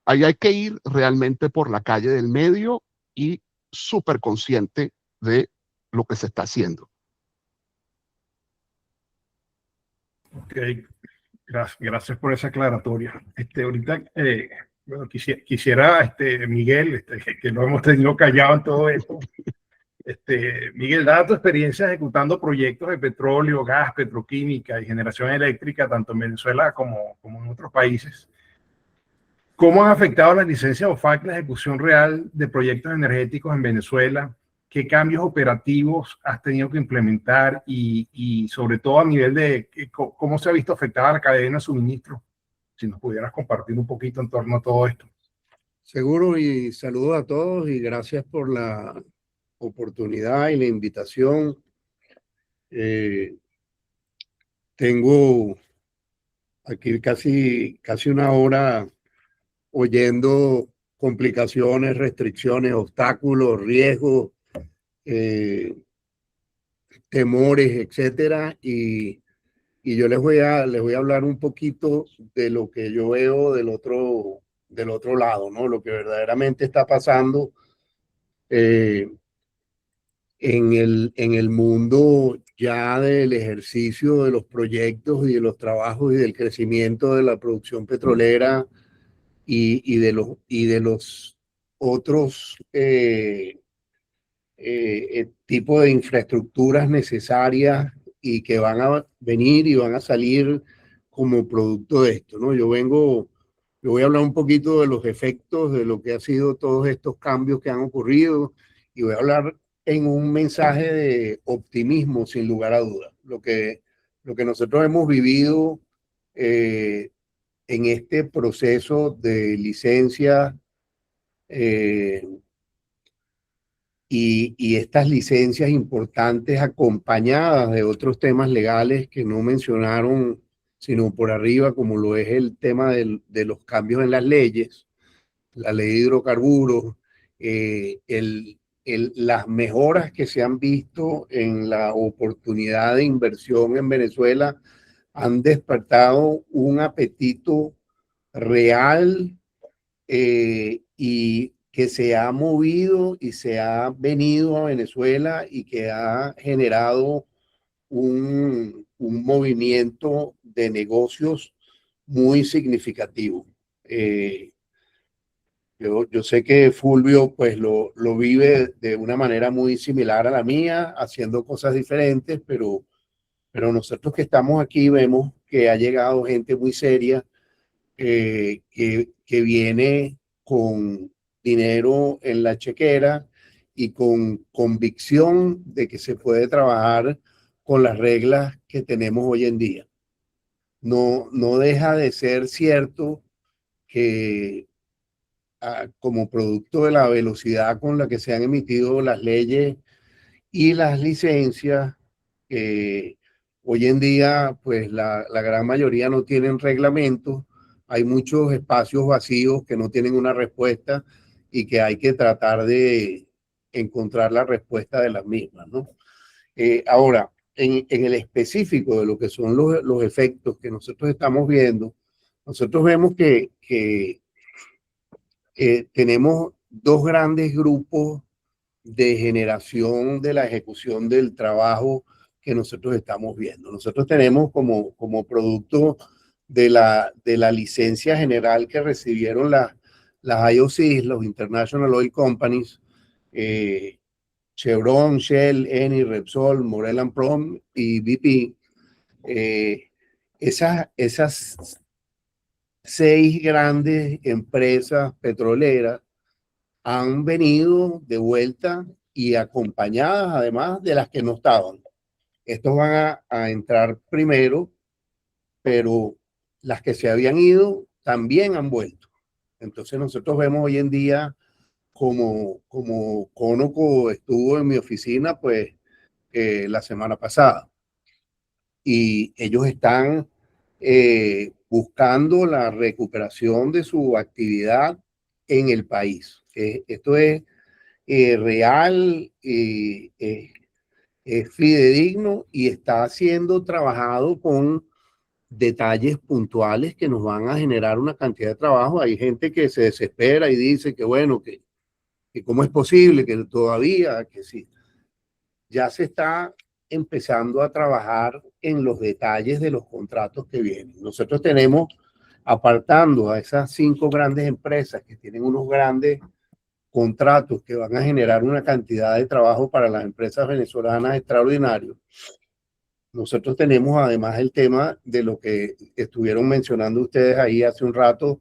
Ahí hay que ir realmente por la calle del medio y súper consciente de lo que se está haciendo. Ok, gracias por esa aclaratoria. Ahorita, bueno, quisiera Miguel, que lo hemos tenido callado en todo esto, Miguel, dada tu experiencia ejecutando proyectos de petróleo, gas, petroquímica y generación eléctrica, tanto en Venezuela como en otros países, ¿cómo han afectado las licencias OFAC la ejecución real de proyectos energéticos en Venezuela? ¿Qué cambios operativos has tenido que implementar y sobre todo a nivel de cómo se ha visto afectada la cadena de suministro? Si nos pudieras compartir un poquito en torno a todo esto. Seguro, y saludos a todos y gracias por la oportunidad y la invitación. Tengo aquí casi una hora oyendo complicaciones, restricciones, obstáculos, riesgos, temores, etcétera, y yo les voy a hablar un poquito de lo que yo veo del otro lado, ¿no? Lo que verdaderamente está pasando en el mundo ya del ejercicio de los proyectos y de los trabajos y del crecimiento de la producción petrolera y de los otros tipos de infraestructuras necesarias y que van a venir y van a salir como producto de esto, ¿no? Yo voy a hablar un poquito de los efectos de lo que ha sido todos estos cambios que han ocurrido y voy a hablar en un mensaje de optimismo, sin lugar a dudas. Lo que nosotros hemos vivido en este proceso de licencia y estas licencias importantes acompañadas de otros temas legales que no mencionaron, sino por arriba, como lo es el tema de los cambios en las leyes, la ley de hidrocarburos, las mejoras que se han visto en la oportunidad de inversión en Venezuela han despertado un apetito real y que se ha movido y se ha venido a Venezuela y que ha generado un movimiento de negocios muy significativo. Yo sé que Fulvio pues lo vive de una manera muy similar a la mía, haciendo cosas diferentes, pero nosotros que estamos aquí vemos que ha llegado gente muy seria que viene con dinero en la chequera y con convicción de que se puede trabajar con las reglas que tenemos hoy en día. No deja de ser cierto que como producto de la velocidad con la que se han emitido las leyes y las licencias, hoy en día pues la gran mayoría no tienen reglamentos. Hay muchos espacios vacíos que no tienen una respuesta y que hay que tratar de encontrar la respuesta de las mismas, ¿no? Ahora, en el específico de lo que son los efectos que nosotros estamos viendo, nosotros vemos que tenemos dos grandes grupos de generación de la ejecución del trabajo que nosotros estamos viendo. Nosotros tenemos como producto de la licencia general que recibieron las IOCs, los International Oil Companies, Chevron, Shell, Eni, Repsol, Morel & Prom y BP. Esas 6 grandes empresas petroleras han venido de vuelta y acompañadas además de las que no estaban. Estos van a entrar primero, pero las que se habían ido también han vuelto. Entonces nosotros vemos hoy en día como Conoco estuvo en mi oficina pues la semana pasada y ellos están buscando la recuperación de su actividad en el país. Esto es real, es fidedigno y está siendo trabajado con detalles puntuales que nos van a generar una cantidad de trabajo. Hay gente que se desespera y dice que bueno, que cómo es posible, que todavía, que sí. Ya se está empezando a trabajar en los detalles de los contratos que vienen. Nosotros tenemos, apartando a esas 5 grandes empresas que tienen unos grandes contratos que van a generar una cantidad de trabajo para las empresas venezolanas extraordinario. Nosotros tenemos además el tema de lo que estuvieron mencionando ustedes ahí hace un rato,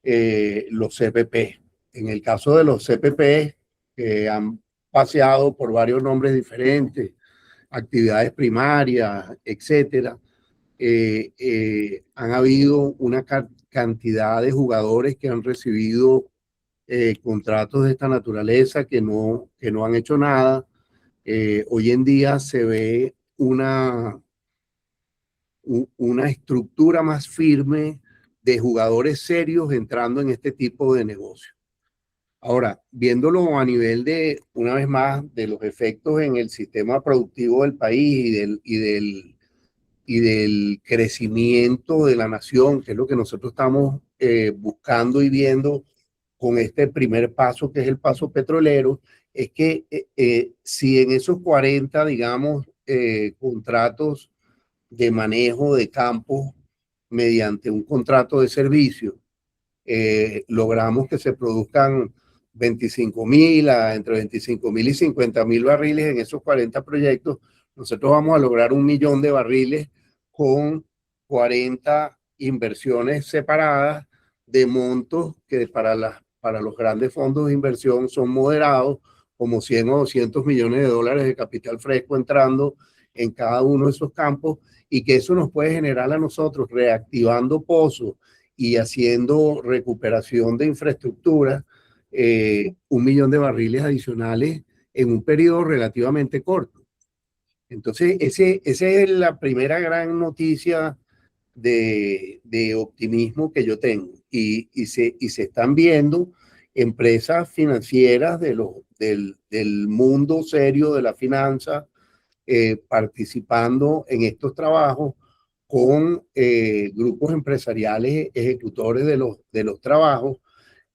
los CPP. En el caso de los CPP, que han paseado por varios nombres diferentes, actividades primarias, etcétera, han habido una cantidad de jugadores que han recibido contratos de esta naturaleza que no han hecho nada. Hoy en día se ve una estructura más firme de jugadores serios entrando en este tipo de negocio. Ahora, viéndolo a nivel de, una vez más, de los efectos en el sistema productivo del país y del crecimiento de la nación, que es lo que nosotros estamos buscando y viendo con este primer paso, que es el paso petrolero, es que si en esos 40, digamos, contratos de manejo de campo mediante un contrato de servicio, logramos que se produzcan 25.000 entre 25.000 y 50.000 barriles en esos 40 proyectos. Nosotros vamos a lograr 1 millón de barriles con 40 inversiones separadas de montos que para los grandes fondos de inversión son moderados, como 100 o 200 millones de dólares de capital fresco entrando en cada uno de esos campos, y que eso nos puede generar a nosotros, reactivando pozos y haciendo recuperación de infraestructura, 1 millón de barriles adicionales en un periodo relativamente corto. Entonces, esa es la primera gran noticia de optimismo que yo tengo. Y se están viendo empresas financieras del mundo serio de la finanza participando en estos trabajos con grupos empresariales ejecutores de los trabajos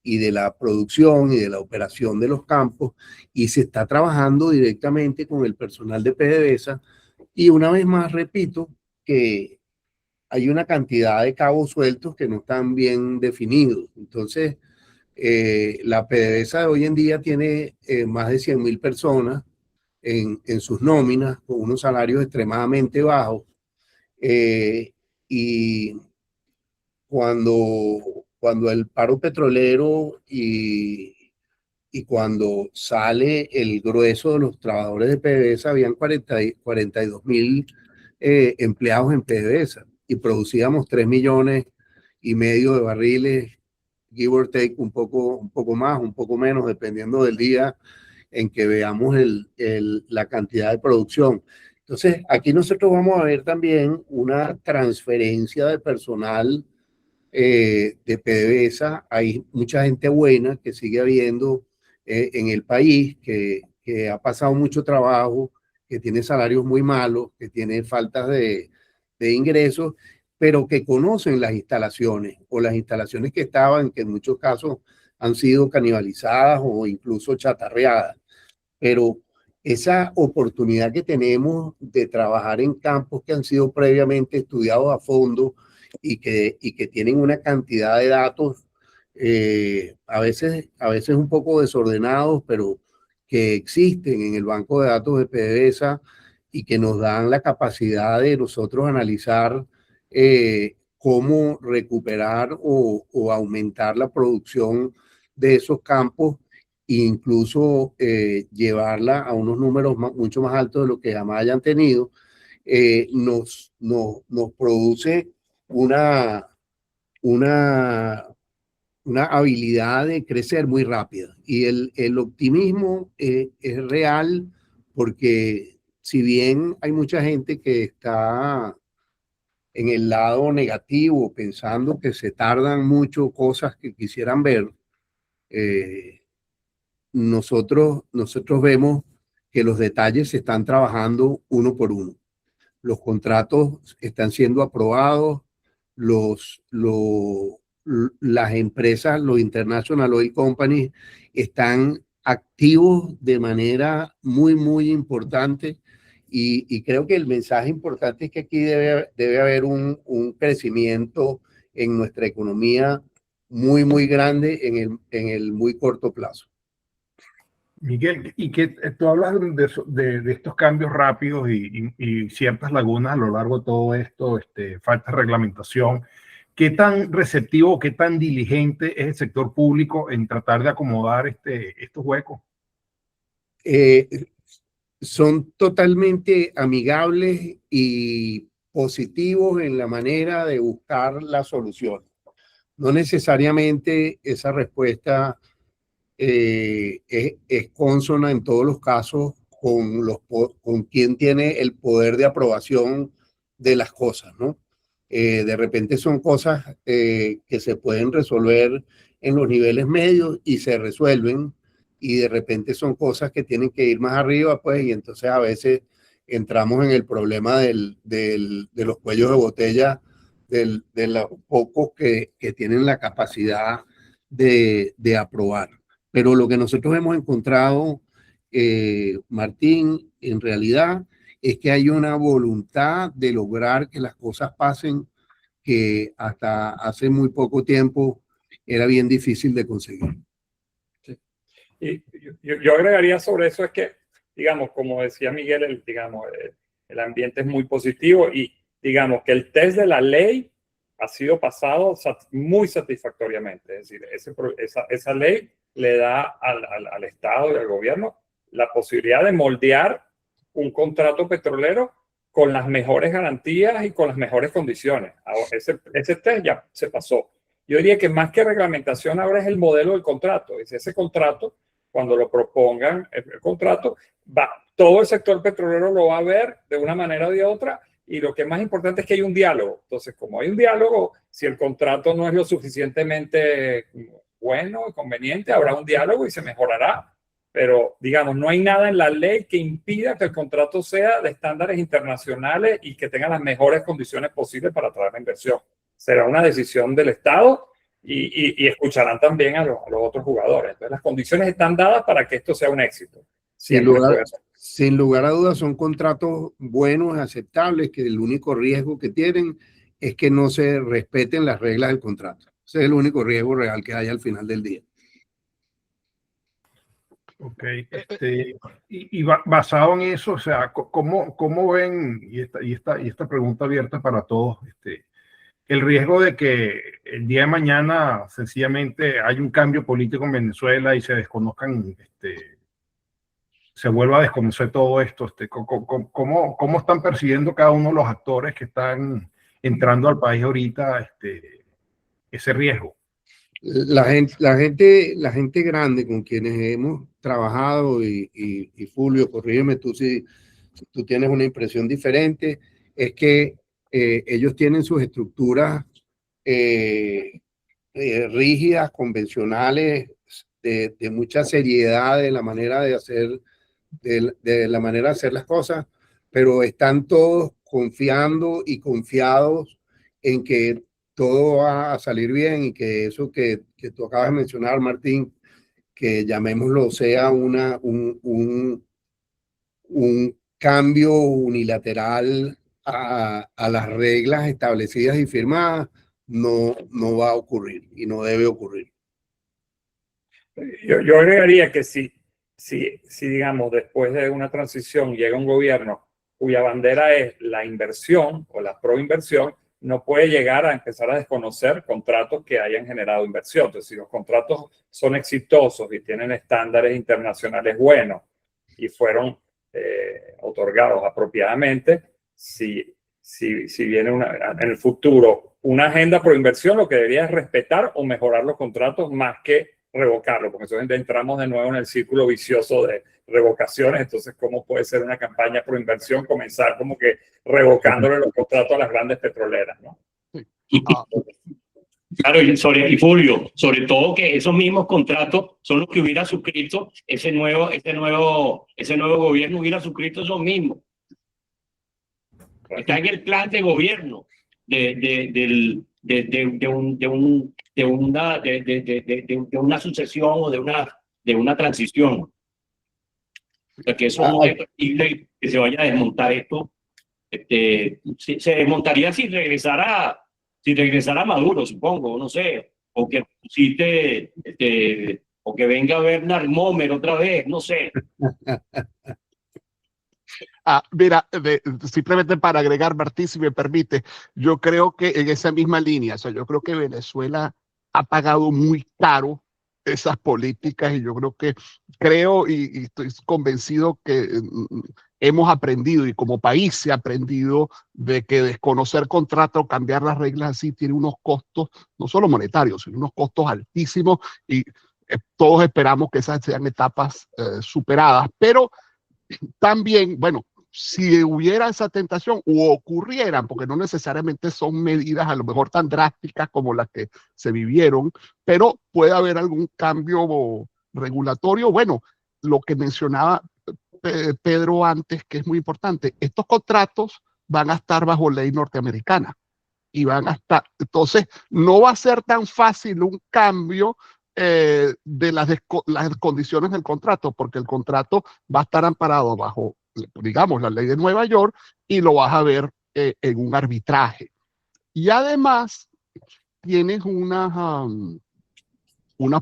y de la producción y de la operación de los campos, y se está trabajando directamente con el personal de PDVSA. Y una vez más repito que hay una cantidad de cabos sueltos que no están bien definidos. Entonces, la PDVSA de hoy en día tiene más de 100.000 personas en sus nóminas, con unos salarios extremadamente bajos. Y cuando el paro petrolero y cuando sale el grueso de los trabajadores de PDVSA, habían 42.000 empleados en PDVSA y producíamos 3,5 millones de barriles, give or take, un poco más, un poco menos, dependiendo del día en que veamos la cantidad de producción. Entonces, aquí nosotros vamos a ver también una transferencia de personal de PDVSA. Hay mucha gente buena que sigue habiendo en el país, que ha pasado mucho trabajo, que tiene salarios muy malos, que tiene faltas de ingresos, pero que conocen las instalaciones o las instalaciones que estaban, que en muchos casos han sido canibalizadas o incluso chatarreadas. Pero esa oportunidad que tenemos de trabajar en campos que han sido previamente estudiados a fondo y que tienen una cantidad de datos a veces un poco desordenados, pero que existen en el banco de datos de PDVSA y que nos dan la capacidad de nosotros analizar cómo recuperar o aumentar la producción de esos campos, e incluso llevarla a unos números mucho más altos de lo que jamás hayan tenido, nos produce una habilidad de crecer muy rápida. Y el optimismo es real, porque si bien hay mucha gente que está en el lado negativo, pensando que se tardan mucho cosas que quisieran ver, nosotros vemos que los detalles se están trabajando uno por uno. Los contratos están siendo aprobados, las empresas, los International Oil Companies, están activos de manera muy, muy importante. Y creo que el mensaje importante es que aquí debe haber un crecimiento en nuestra economía muy, muy grande en el muy corto plazo. Miguel, y que tú hablas de estos cambios rápidos y ciertas lagunas a lo largo de todo esto, falta de reglamentación. ¿Qué tan receptivo, qué tan diligente es el sector público en tratar de acomodar estos huecos? Son totalmente amigables y positivos en la manera de buscar la solución. No necesariamente esa respuesta es consona en todos los casos con quien tiene el poder de aprobación de las cosas, ¿no? De repente son cosas que se pueden resolver en los niveles medios y se resuelven, y de repente son cosas que tienen que ir más arriba, pues, y entonces a veces entramos en el problema de los cuellos de botella de los pocos que tienen la capacidad de aprobar. Pero lo que nosotros hemos encontrado, Martín, en realidad es que hay una voluntad de lograr que las cosas pasen que hasta hace muy poco tiempo era bien difícil de conseguir. Sí. Y yo agregaría sobre eso es que, digamos, como decía Miguel, el ambiente es muy positivo y digamos que el test de la ley ha sido pasado muy satisfactoriamente. Es decir, esa ley le da al Estado y al gobierno la posibilidad de moldear un contrato petrolero con las mejores garantías y con las mejores condiciones. Ahora, ese test ya se pasó. Yo diría que más que reglamentación ahora es el modelo del contrato. Es ese contrato, cuando lo propongan, el contrato, todo el sector petrolero lo va a ver de una manera o de otra, y lo que es más importante es que hay un diálogo. Entonces, como hay un diálogo, si el contrato no es lo suficientemente bueno y conveniente, habrá un diálogo y se mejorará. Pero, digamos, no hay nada en la ley que impida que el contrato sea de estándares internacionales y que tenga las mejores condiciones posibles para atraer la inversión. Será una decisión del Estado y escucharán también a los otros jugadores. Entonces, las condiciones están dadas para que esto sea un éxito. Sin lugar a dudas, son contratos buenos, aceptables, que el único riesgo que tienen es que no se respeten las reglas del contrato. Ese es el único riesgo real que hay al final del día. Ok, basado en eso, o sea, ¿cómo ven, y esta pregunta abierta para todos, el riesgo de que el día de mañana sencillamente hay un cambio político en Venezuela y se desconozcan, se vuelva a desconocer todo esto? ¿Cómo están percibiendo cada uno de los actores que están entrando al país ahorita ese riesgo? La gente grande con quienes hemos trabajado, y Fulvio, corrígeme tú si tú tienes una impresión diferente, es que ellos tienen sus estructuras rígidas, convencionales, de mucha seriedad de la manera de hacer, de la manera de hacer las cosas, pero están todos confiando y confiados en que todo va a salir bien, y que eso que tú acabas de mencionar, Martín, que llamémoslo sea un cambio unilateral a las reglas establecidas y firmadas, no va a ocurrir y no debe ocurrir. Yo agregaría que si digamos, después de una transición llega un gobierno cuya bandera es la inversión o la proinversión, no puede llegar a empezar a desconocer contratos que hayan generado inversión. Entonces, si los contratos son exitosos y tienen estándares internacionales buenos y fueron otorgados apropiadamente, si viene en el futuro una agenda pro inversión, lo que debería es respetar o mejorar los contratos más que revocarlo, porque entonces entramos de nuevo en el círculo vicioso de revocaciones. Entonces, ¿cómo puede ser una campaña pro inversión comenzar como que revocándole los contratos a las grandes petroleras, ¿no? Claro, y Fulvio, sobre todo que esos mismos contratos son los que hubiera suscrito ese nuevo gobierno, hubiera suscrito esos mismos. Está en el plan de gobierno de una sucesión o de una transición. O sea, que eso no es posible que se vaya a desmontar esto. Se desmontaría si regresara Maduro, supongo, no sé, o que o que venga Bernard Momer otra vez, no sé. Mira, simplemente para agregar, Martín, si me permite, yo creo que en esa misma línea, o sea, yo creo que Venezuela ha pagado muy caro esas políticas y yo creo y estoy convencido que hemos aprendido y como país se ha aprendido de que desconocer contratos o cambiar las reglas así tiene unos costos, no solo monetarios, sino unos costos altísimos y todos esperamos que esas sean etapas superadas, pero también, bueno, si hubiera esa tentación o ocurrieran, porque no necesariamente son medidas a lo mejor tan drásticas como las que se vivieron, pero puede haber algún cambio regulatorio. Bueno, lo que mencionaba Pedro antes, que es muy importante, estos contratos van a estar bajo ley norteamericana y van a estar, entonces no va a ser tan fácil un cambio de las condiciones del contrato, porque el contrato va a estar amparado bajo, digamos, la ley de Nueva York y lo vas a ver en un arbitraje. Y además tienes unas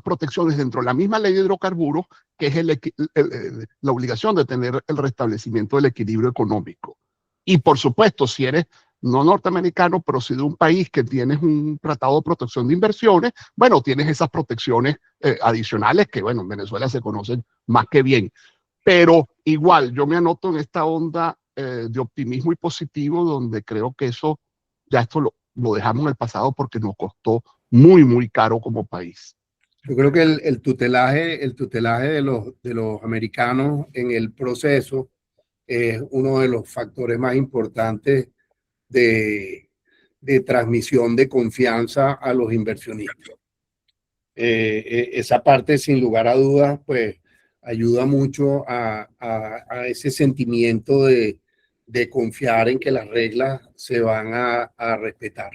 protecciones dentro de la misma ley de hidrocarburos, que es la obligación de tener el restablecimiento del equilibrio económico. Y por supuesto, si eres no norteamericano, pero sí de un país que tienes un tratado de protección de inversiones, bueno, tienes esas protecciones adicionales que, bueno, en Venezuela se conocen más que bien. Pero igual, yo me anoto en esta onda de optimismo y positivo, donde creo que eso, ya esto lo dejamos en el pasado porque nos costó muy, muy caro como país. Yo creo que el tutelaje de los americanos en el proceso es uno de los factores más importantes de transmisión de confianza a los inversionistas. Esa parte, sin lugar a dudas, pues ayuda mucho a ese sentimiento de confiar en que las reglas se van a respetar.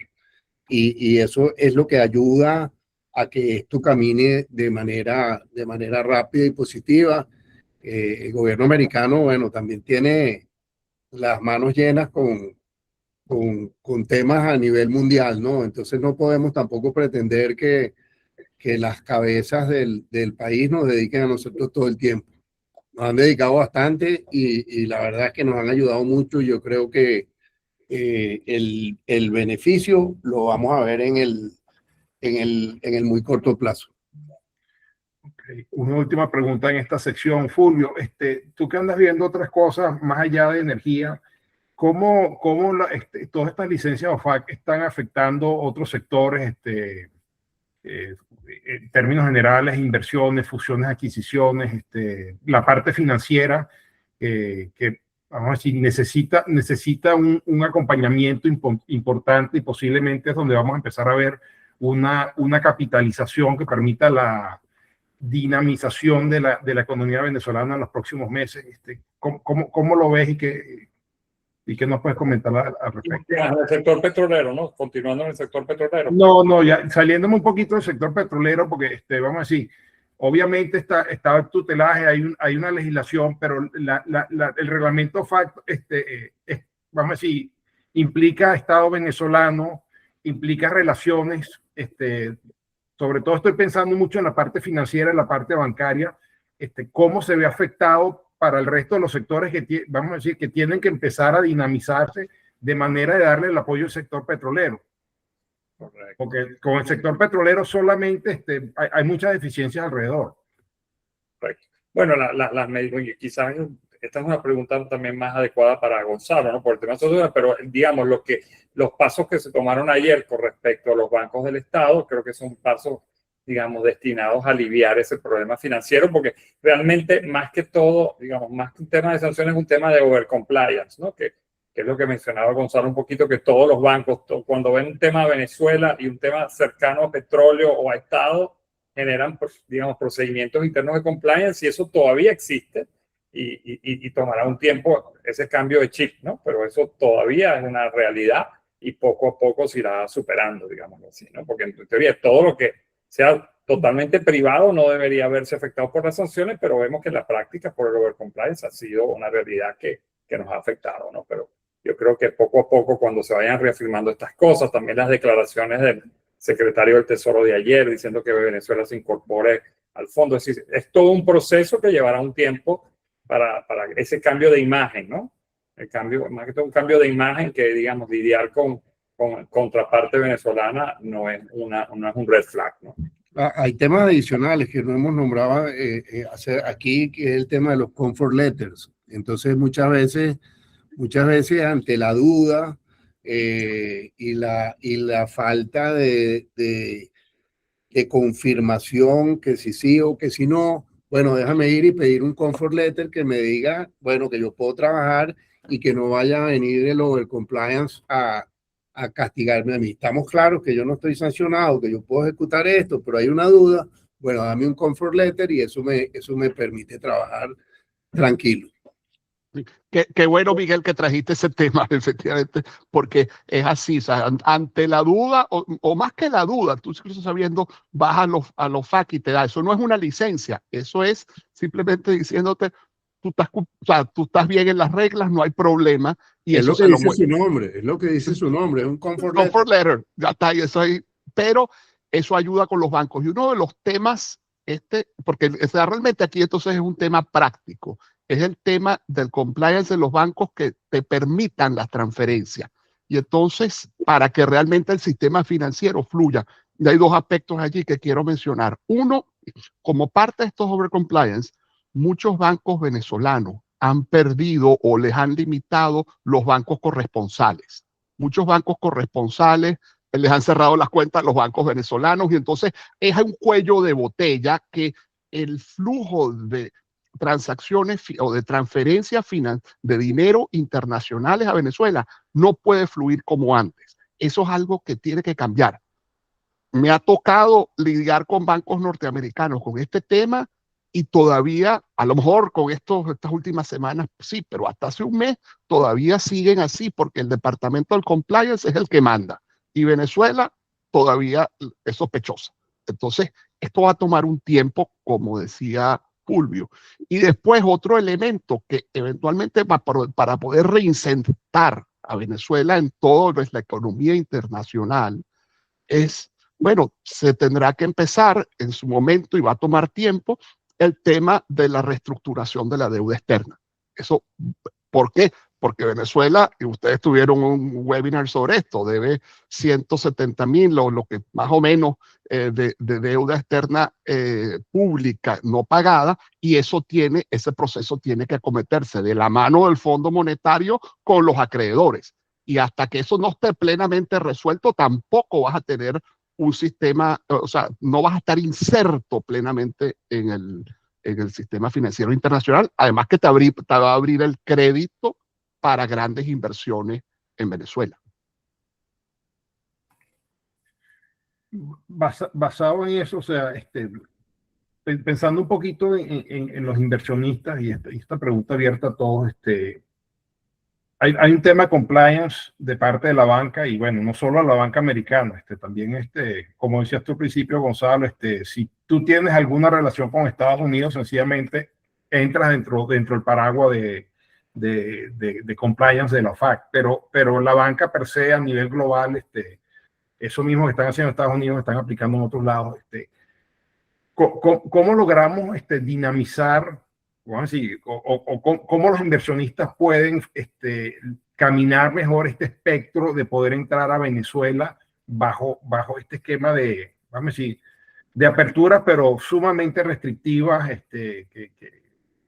Y eso es lo que ayuda a que esto camine de manera rápida y positiva. El gobierno americano, bueno, también tiene las manos llenas con temas a nivel mundial, ¿no? Entonces no podemos tampoco pretender que las cabezas del país nos dediquen a nosotros todo el tiempo. Nos han dedicado bastante y la verdad es que nos han ayudado mucho. Yo creo que el beneficio lo vamos a ver en el muy corto plazo. Okay. Una última pregunta en esta sección, Fulvio. Tú que andas viendo otras cosas más allá de energía, ¿cómo todas estas licencias OFAC están afectando otros sectores, en términos generales, inversiones, fusiones, adquisiciones, la parte financiera, que vamos a decir, necesita un acompañamiento importante y posiblemente es donde vamos a empezar a ver una capitalización que permita la dinamización de la economía venezolana en los próximos meses? ¿Cómo lo ves y qué nos puedes comentar al respecto? El sector petrolero, ¿no? Continuando en el sector petrolero. No, ya saliéndome un poquito del sector petrolero, porque vamos a decir, obviamente está el tutelaje, hay una legislación, pero el reglamento FACT, vamos a decir, implica Estado venezolano, implica relaciones, sobre todo estoy pensando mucho en la parte financiera, en la parte bancaria, cómo se ve afectado para el resto de los sectores que, vamos a decir, que tienen que empezar a dinamizarse de manera de darle el apoyo al sector petrolero. Correcto. Porque con el sector petrolero solamente hay muchas deficiencias alrededor. Correcto. Bueno, quizás esta es una pregunta también más adecuada para Gonzalo, ¿no? Por el tema social, pero digamos, los pasos que se tomaron ayer con respecto a los bancos del Estado, creo que son pasos, digamos, destinados a aliviar ese problema financiero, porque realmente, más que todo, digamos, más que un tema de sanciones, es un tema de overcompliance, ¿no? Que es lo que mencionaba Gonzalo un poquito, que todos los bancos, cuando ven un tema de Venezuela y un tema cercano a petróleo o a Estado, generan, digamos, procedimientos internos de compliance, y eso todavía existe, y tomará un tiempo ese cambio de chip, ¿no? Pero eso todavía es una realidad y poco a poco se irá superando, digamos así, ¿no? Porque en teoría todo lo que sea totalmente privado no debería verse afectado por las sanciones, pero vemos que en la práctica por el overcompliance ha sido una realidad que nos ha afectado, ¿no? Pero yo creo que poco a poco, cuando se vayan reafirmando estas cosas, también las declaraciones del secretario del Tesoro de ayer diciendo que Venezuela se incorpore al fondo. Es decir, es todo un proceso que llevará un tiempo para ese cambio de imagen, ¿no? El cambio, más que todo un cambio de imagen que, digamos, lidiar con contraparte venezolana no es un red flag, ¿no? Hay temas adicionales que no hemos nombrado aquí, que es el tema de los comfort letters. Entonces, muchas veces ante la duda y la falta de confirmación que si sí o que si no, bueno, déjame ir y pedir un comfort letter que me diga, bueno, que yo puedo trabajar y que no vaya a venir el overcompliance a castigarme a mí. Estamos claros que yo no estoy sancionado, que yo puedo ejecutar esto, pero hay una duda, bueno, dame un comfort letter y eso me permite trabajar tranquilo. Qué bueno, Miguel, que trajiste ese tema, efectivamente, porque es así, o sea, ante la duda, o más que la duda, tú incluso sabiendo, vas a los FAQ y te da. Eso no es una licencia, eso es simplemente diciéndote, tú estás bien en las reglas, no hay problema. Y es eso lo que dice su nombre, es lo que dice su nombre, es un comfort letter. Ya está, y eso ahí, pero eso ayuda con los bancos. Y uno de los temas, porque realmente aquí entonces es un tema práctico, es el tema del compliance de los bancos que te permitan las transferencias. Y entonces, para que realmente el sistema financiero fluya, y hay dos aspectos allí que quiero mencionar. Uno, como parte de estos overcompliance, muchos bancos venezolanos han perdido o les han limitado los bancos corresponsales. Muchos bancos corresponsales les han cerrado las cuentas a los bancos venezolanos y entonces es un cuello de botella que el flujo de transacciones o de transferencias de dinero internacionales a Venezuela no puede fluir como antes. Eso es algo que tiene que cambiar. Me ha tocado lidiar con bancos norteamericanos con este tema y todavía, a lo mejor con estas últimas semanas, sí, pero hasta hace un mes todavía siguen así porque el Departamento del Compliance es el que manda y Venezuela todavía es sospechosa. Entonces, esto va a tomar un tiempo, como decía Fulvio. Y después otro elemento que eventualmente para poder reinsertar a Venezuela en toda la economía internacional es, bueno, se tendrá que empezar en su momento y va a tomar tiempo el tema de la reestructuración de la deuda externa. Eso, ¿por qué? Porque Venezuela, y ustedes tuvieron un webinar sobre esto, debe 170,000, lo que más o menos de deuda externa pública no pagada, y ese proceso tiene que acometerse de la mano del Fondo Monetario con los acreedores. Y hasta que eso no esté plenamente resuelto, tampoco vas a tener un sistema, o sea, no vas a estar inserto plenamente en el sistema financiero internacional, además que te va a abrir el crédito para grandes inversiones en Venezuela. Basado en eso, o sea, pensando un poquito en los inversionistas y esta pregunta abierta a todos, hay un tema de compliance de parte de la banca y bueno, no solo a la banca americana, también, como decías tú al principio, Gonzalo, si tú tienes alguna relación con Estados Unidos, sencillamente entras dentro del paraguas de compliance de la FAC, pero la banca per se a nivel global, eso mismo que están haciendo en Estados Unidos, están aplicando en otros lados. ¿Cómo logramos dinamizar, cómo los inversionistas pueden caminar mejor este espectro de poder entrar a Venezuela bajo este esquema de, vamos a decir, de apertura, pero sumamente restrictivas,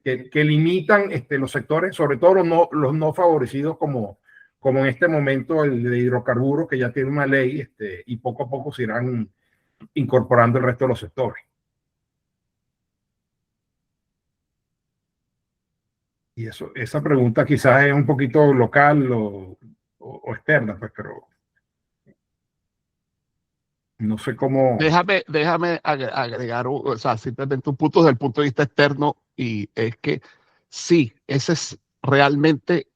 que limitan los sectores, sobre todo los no favorecidos, como en este momento el de hidrocarburos, que ya tiene una ley, y poco a poco se irán incorporando el resto de los sectores? Y esa pregunta quizás es un poquito local o externa, pues, pero no sé cómo. Déjame agregar, o sea, simplemente un punto desde el punto de vista externo, y es que sí, ese es realmente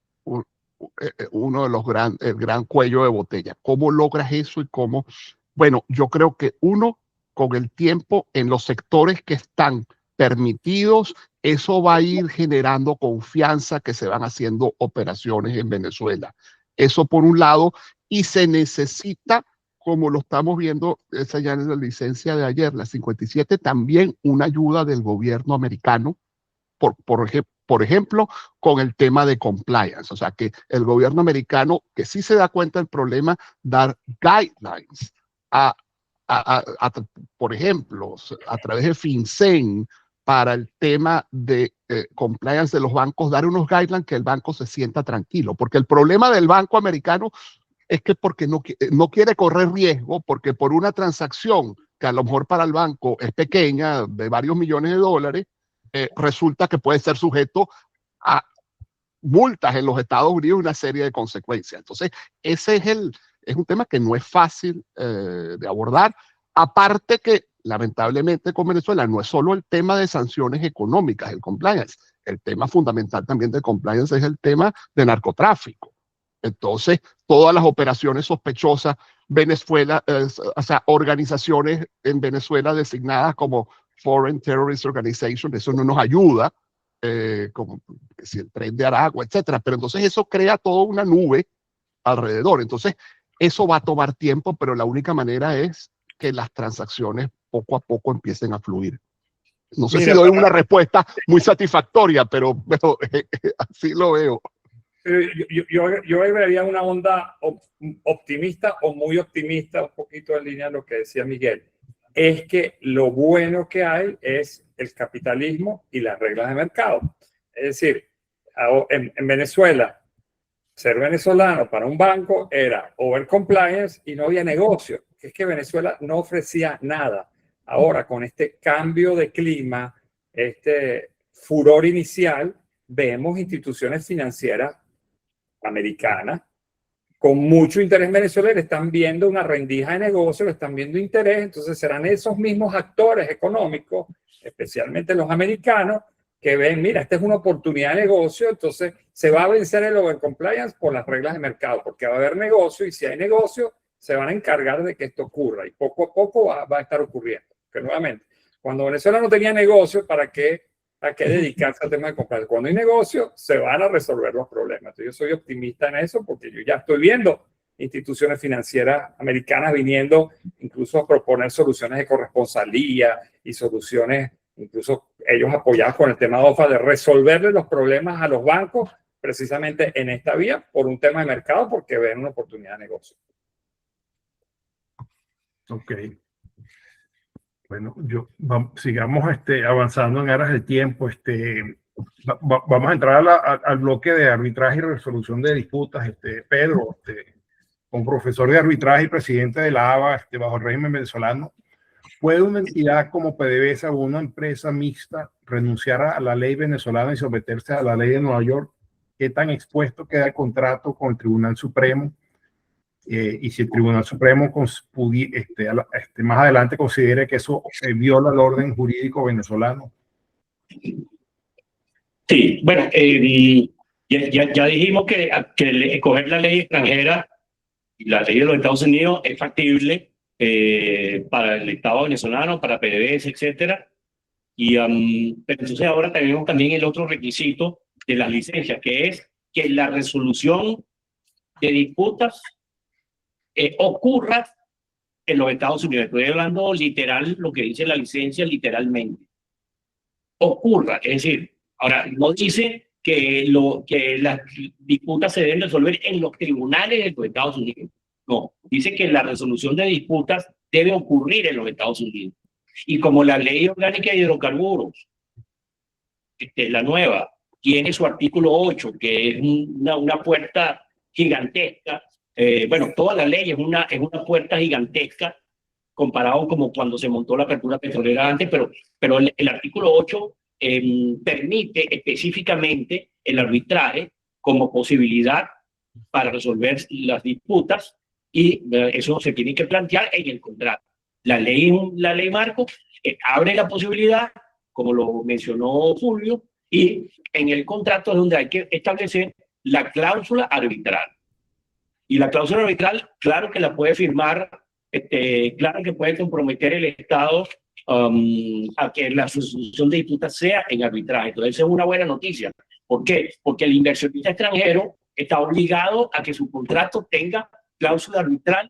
uno de los el gran cuello de botella. ¿Cómo logras eso y cómo? Bueno, yo creo que con el tiempo, en los sectores que están permitidos, eso va a ir generando confianza que se van haciendo operaciones en Venezuela. Eso por un lado, y se necesita como lo estamos viendo, esa ya es la licencia de ayer, la 57, también una ayuda del gobierno americano, por ejemplo, con el tema de compliance. O sea, que el gobierno americano, que sí se da cuenta del problema, dar guidelines por ejemplo, a través de FinCEN, para el tema de compliance de los bancos, dar unos guidelines que el banco se sienta tranquilo. Porque el problema del banco americano es que porque no quiere correr riesgo, porque por una transacción que a lo mejor para el banco es pequeña, de varios millones de dólares, resulta que puede ser sujeto a multas en los Estados Unidos y una serie de consecuencias. Entonces, ese es un tema que no es fácil de abordar. Aparte que, lamentablemente, con Venezuela no es solo el tema de sanciones económicas, el compliance. El tema fundamental también de compliance es el tema de narcotráfico. Entonces, todas las operaciones sospechosas, Venezuela, o sea, organizaciones en Venezuela designadas como Foreign Terrorist Organization, eso no nos ayuda, como si el tren de Aragua, etcétera. Pero entonces eso crea toda una nube alrededor. Entonces, eso va a tomar tiempo, pero la única manera es que las transacciones poco a poco empiecen a fluir. No sé si doy una respuesta muy satisfactoria, pero así lo veo. Yo vería una onda optimista o muy optimista, un poquito en línea de lo que decía Miguel. Es que lo bueno que hay es el capitalismo y las reglas de mercado. Es decir, en Venezuela, ser venezolano para un banco era over compliance y no había negocio. Es que Venezuela no ofrecía nada. Ahora, con este cambio de clima, este furor inicial, vemos instituciones financieras americanas con mucho interés en Venezuela, le están viendo una rendija de negocio, le están viendo interés. Entonces serán esos mismos actores económicos, especialmente los americanos, que ven, mira, esta es una oportunidad de negocio, entonces se va a vencer el overcompliance por las reglas de mercado, porque va a haber negocio, y si hay negocio, se van a encargar de que esto ocurra, y poco a poco va a estar ocurriendo. Que nuevamente, cuando Venezuela no tenía negocio, ¿para qué dedicarse al tema de compliance? Cuando hay negocio, se van a resolver los problemas. Entonces, yo soy optimista en eso, porque yo ya estoy viendo instituciones financieras americanas viniendo incluso a proponer soluciones de corresponsalía y soluciones, incluso ellos apoyados con el tema de OFA, de resolverle los problemas a los bancos precisamente en esta vía por un tema de mercado, porque ven una oportunidad de negocio. Ok. Bueno, sigamos avanzando en aras del tiempo. Vamos a entrar al bloque de arbitraje y resolución de disputas. Pedro, como profesor de arbitraje y presidente de la ABA bajo el régimen venezolano, ¿puede una entidad como PDVSA o una empresa mixta renunciar a la ley venezolana y someterse a la ley de Nueva York? ¿Qué tan expuesto queda el contrato con el Tribunal Supremo? Y si el Tribunal Supremo más adelante considere que eso viola el orden jurídico venezolano. Sí, bueno, ya dijimos que escoger la ley extranjera y la ley de los Estados Unidos es factible para el Estado venezolano, para PDVSA, etcétera. Pero entonces ahora tenemos también el otro requisito de las licencias, que es que la resolución de disputas ocurra en los Estados Unidos. Estoy hablando literal, lo que dice la licencia literalmente. Ocurra, es decir, ahora no dice que las disputas se deben resolver en los tribunales de los Estados Unidos. No, dice que la resolución de disputas debe ocurrir en los Estados Unidos. Y como la ley orgánica de hidrocarburos, la nueva, tiene su artículo 8, que es una puerta gigantesca. Bueno, toda la ley es una puerta gigantesca comparado como cuando se montó la apertura petrolera antes, pero el artículo 8 permite específicamente el arbitraje como posibilidad para resolver las disputas, y eso se tiene que plantear en el contrato. La ley marco abre la posibilidad, como lo mencionó Fulvio, y en el contrato es donde hay que establecer la cláusula arbitral. Y la cláusula arbitral, claro que la puede firmar, claro que puede comprometer el Estado a que la resolución de disputas sea en arbitraje. Entonces, esa es una buena noticia. ¿Por qué? Porque el inversionista extranjero está obligado a que su contrato tenga cláusula arbitral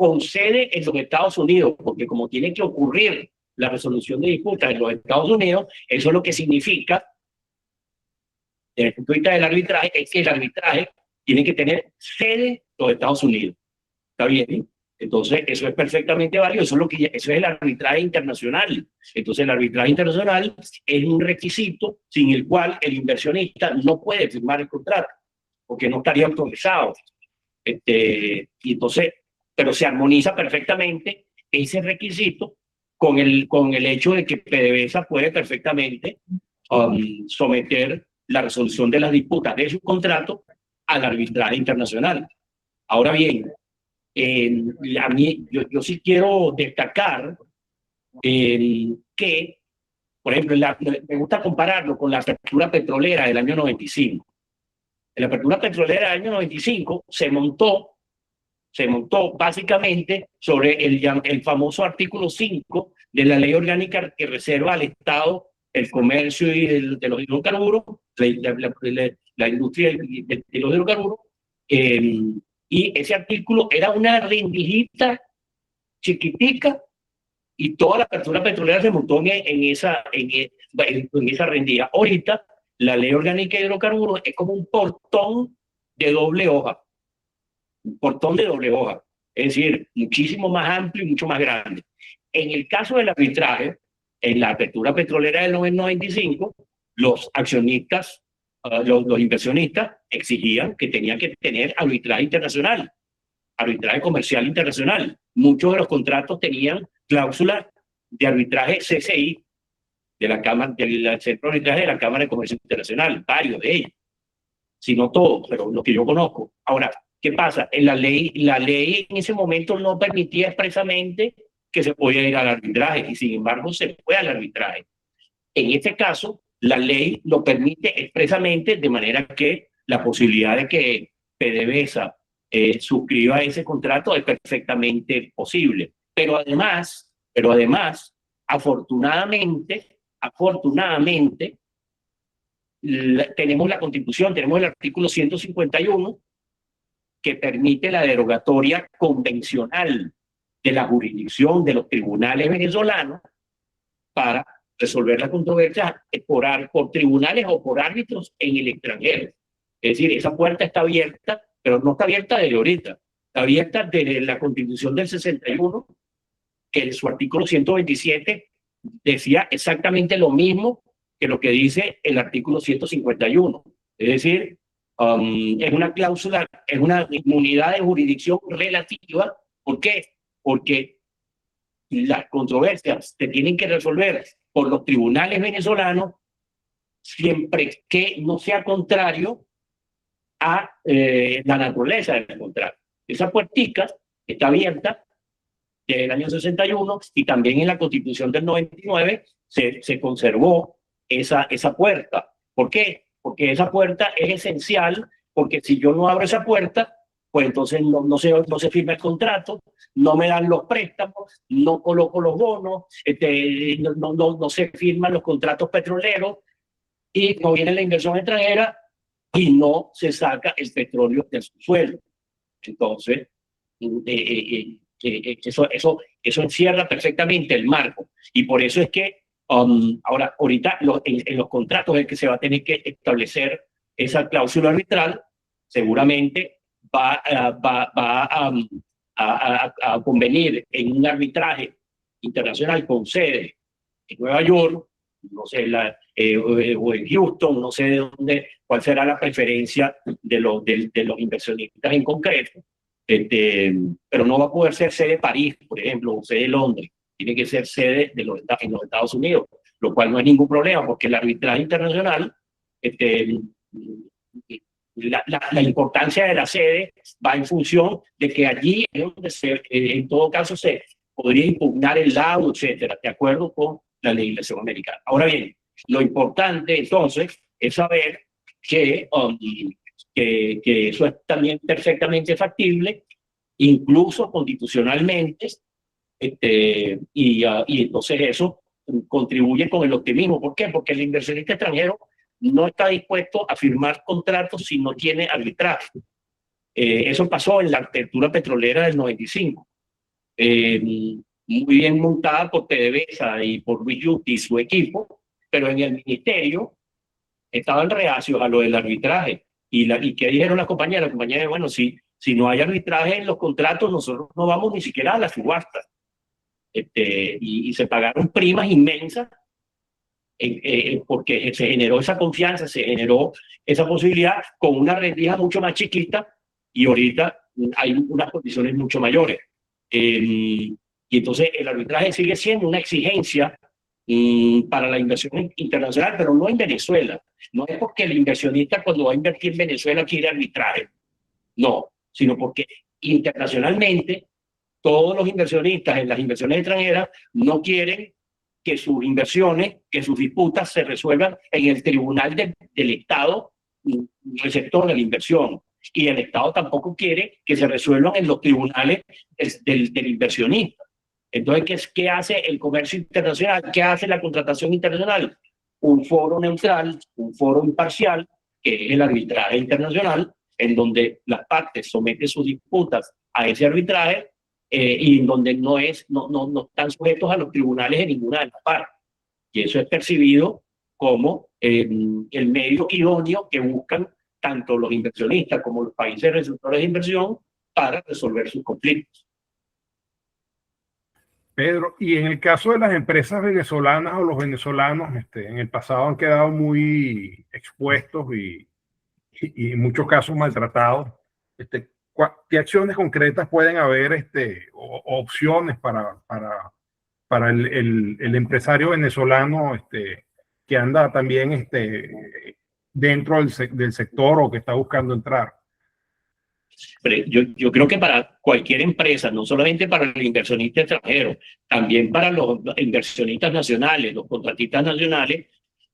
con sede en los Estados Unidos, porque como tiene que ocurrir la resolución de disputas en los Estados Unidos, eso es lo que significa, desde el punto de vista del arbitraje, es que el arbitraje tiene que tener sede en los Estados Unidos. ¿Está bien? Entonces, eso es perfectamente válido, eso es el arbitraje internacional. Entonces, el arbitraje internacional es un requisito sin el cual el inversionista no puede firmar el contrato, porque no estaría autorizado. Y entonces, pero se armoniza perfectamente ese requisito con el hecho de que PDVSA puede perfectamente someter la resolución de las disputas de su contrato al arbitraje internacional. Ahora bien, a mí, yo sí quiero destacar que, por ejemplo, me gusta compararlo con la apertura petrolera del año 95. En la apertura petrolera del año 95 se montó básicamente sobre el famoso artículo 5 de la ley orgánica que reserva al Estado el comercio de los hidrocarburos, la industria de los hidrocarburos, y ese artículo era una rendijita chiquitica y toda la apertura petrolera se montó en esa rendija. Ahorita la ley orgánica de hidrocarburos es como un portón de doble hoja. Un portón de doble hoja. Es decir, muchísimo más amplio y mucho más grande. En el caso del arbitraje, en la apertura petrolera del 95, los accionistas, los inversionistas exigían que tenían que tener arbitraje internacional, arbitraje comercial internacional. Muchos de los contratos tenían cláusulas de arbitraje CCI, de la Cámara, del Centro de Arbitraje de la Cámara de Comercio Internacional, varios de ellos, si no todos, pero los que yo conozco. Ahora, ¿qué pasa? La ley en ese momento no permitía expresamente que se podía ir al arbitraje, y sin embargo se fue al arbitraje. En este caso, la ley lo permite expresamente, de manera que la posibilidad de que PDVSA suscriba ese contrato es perfectamente posible. Pero además, afortunadamente, tenemos la Constitución, tenemos el artículo 151, que permite la derogatoria convencional de la jurisdicción de los tribunales venezolanos para resolver la controversia por tribunales o por árbitros en el extranjero. Es decir, esa puerta está abierta, pero no está abierta desde ahorita. Está abierta desde la Constitución del 61, que en su artículo 127 decía exactamente lo mismo que lo que dice el artículo 151. Es decir, es una cláusula, es una inmunidad de jurisdicción relativa. ¿Por qué? Porque las controversias se tienen que resolver por los tribunales venezolanos siempre que no sea contrario a la naturaleza del contrato. Esa puertica está abierta desde el año 61 y también en la Constitución del 99 se conservó esa puerta. ¿Por qué? Porque esa puerta es esencial, porque si yo no abro esa puerta, pues entonces no se firma el contrato, no me dan los préstamos, no coloco los bonos, no se firman los contratos petroleros y no viene la inversión extranjera y no se saca el petróleo del subsuelo. Entonces, eso encierra perfectamente el marco. Y por eso es que ahorita en los contratos es que se va a tener que establecer esa cláusula arbitral. Seguramente va a convenir en un arbitraje internacional con sede en Nueva York, no sé, o en Houston, no sé de dónde, cuál será la preferencia de los inversionistas en concreto, pero no va a poder ser sede de París, por ejemplo, o sede de Londres, tiene que ser sede en los Estados Unidos, lo cual no es ningún problema, porque el arbitraje internacional, la importancia de la sede va en función de que allí es donde en todo caso se podría impugnar el laudo, etcétera, de acuerdo con la legislación americana. Ahora bien, lo importante entonces es saber que eso es también perfectamente factible, incluso constitucionalmente, y entonces eso contribuye con el optimismo. ¿Por qué? Porque el inversionista extranjero no está dispuesto a firmar contratos si no tiene arbitraje. Eso pasó en la apertura petrolera del 95. muy bien montada por PDVSA y por Luis Yusti y su equipo, pero en el ministerio estaban reacios a lo del arbitraje. ¿Y qué dijeron las compañías? Las compañías, bueno, si no hay arbitraje en los contratos, nosotros no vamos ni siquiera a la subasta. Y se pagaron primas inmensas porque se generó esa confianza, se generó esa posibilidad con una rendija mucho más chiquita y ahorita hay unas condiciones mucho mayores. Y entonces el arbitraje sigue siendo una exigencia para la inversión internacional, pero no en Venezuela. No es porque el inversionista cuando va a invertir en Venezuela quiere arbitraje, no, sino porque internacionalmente todos los inversionistas en las inversiones extranjeras no quieren que sus inversiones, que sus disputas se resuelvan en el tribunal del Estado receptor de la inversión. Y el Estado tampoco quiere que se resuelvan en los tribunales del inversionista. Entonces, ¿qué hace el comercio internacional? ¿Qué hace la contratación internacional? Un foro neutral, un foro imparcial, que es el arbitraje internacional, en donde las partes someten sus disputas a ese arbitraje y en donde no están sujetos a los tribunales de ninguna de las partes. Y eso es percibido como el medio idóneo que buscan tanto los inversionistas como los países receptores de inversión para resolver sus conflictos. Pedro, y en el caso de las empresas venezolanas o los venezolanos, en el pasado han quedado muy expuestos y en muchos casos maltratados. ¿Qué acciones concretas pueden haber o opciones para el empresario venezolano que anda también dentro del sector o que está buscando entrar? Pero yo creo que para cualquier empresa, no solamente para el inversionista extranjero, también para los inversionistas nacionales, los contratistas nacionales,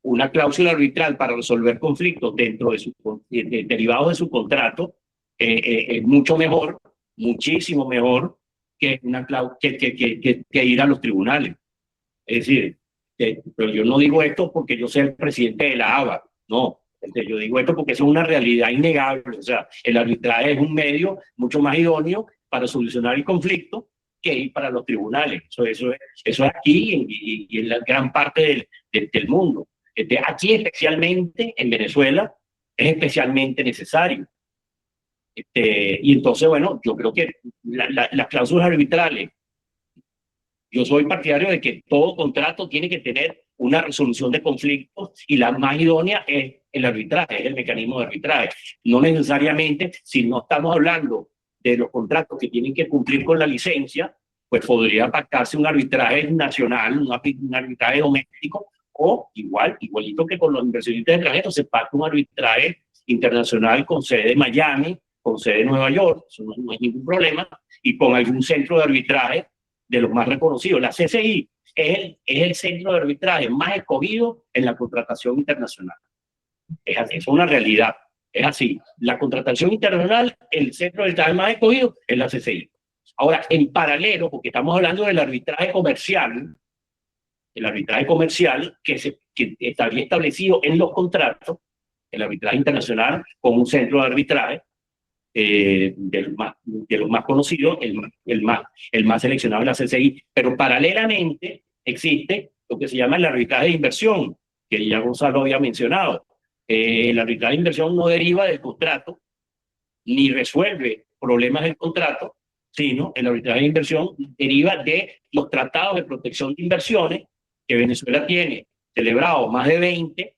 una cláusula arbitral para resolver conflictos dentro de derivados de su contrato es mucho mejor, muchísimo mejor que ir a los tribunales. Es decir, pero yo no digo esto porque yo sea el presidente de la ABA, no. Yo digo esto porque eso es una realidad innegable. O sea, el arbitraje es un medio mucho más idóneo para solucionar el conflicto que ir para los tribunales. Eso es aquí y en la gran parte del mundo. Aquí especialmente en Venezuela es especialmente necesario. Y entonces, bueno, yo creo que las cláusulas arbitrales, yo soy partidario de que todo contrato tiene que tener una resolución de conflictos y la más idónea es el arbitraje, es el mecanismo de arbitraje. No necesariamente, si no estamos hablando de los contratos que tienen que cumplir con la licencia, pues podría pactarse un arbitraje nacional, un arbitraje doméstico, o igualito que con los inversionistas extranjeros, se pacta un arbitraje internacional con sede de Miami, con sede de Nueva York, eso no hay ningún problema, y con algún centro de arbitraje de los más reconocidos. La CCI es el centro de arbitraje más escogido en la contratación internacional. Es una realidad, es así. La contratación internacional, el centro de arbitraje más escogido es la CCI. Ahora, en paralelo, porque estamos hablando del arbitraje comercial, el arbitraje comercial que está bien establecido en los contratos, el arbitraje internacional con un centro de arbitraje, de los más conocidos, el más seleccionado es la CCI, pero paralelamente existe lo que se llama el arbitraje de inversión, que ya Gonzalo había mencionado. El arbitraje de inversión no deriva del contrato, ni resuelve problemas del contrato, sino el arbitraje de inversión deriva de los tratados de protección de inversiones que Venezuela tiene celebrado más de 20,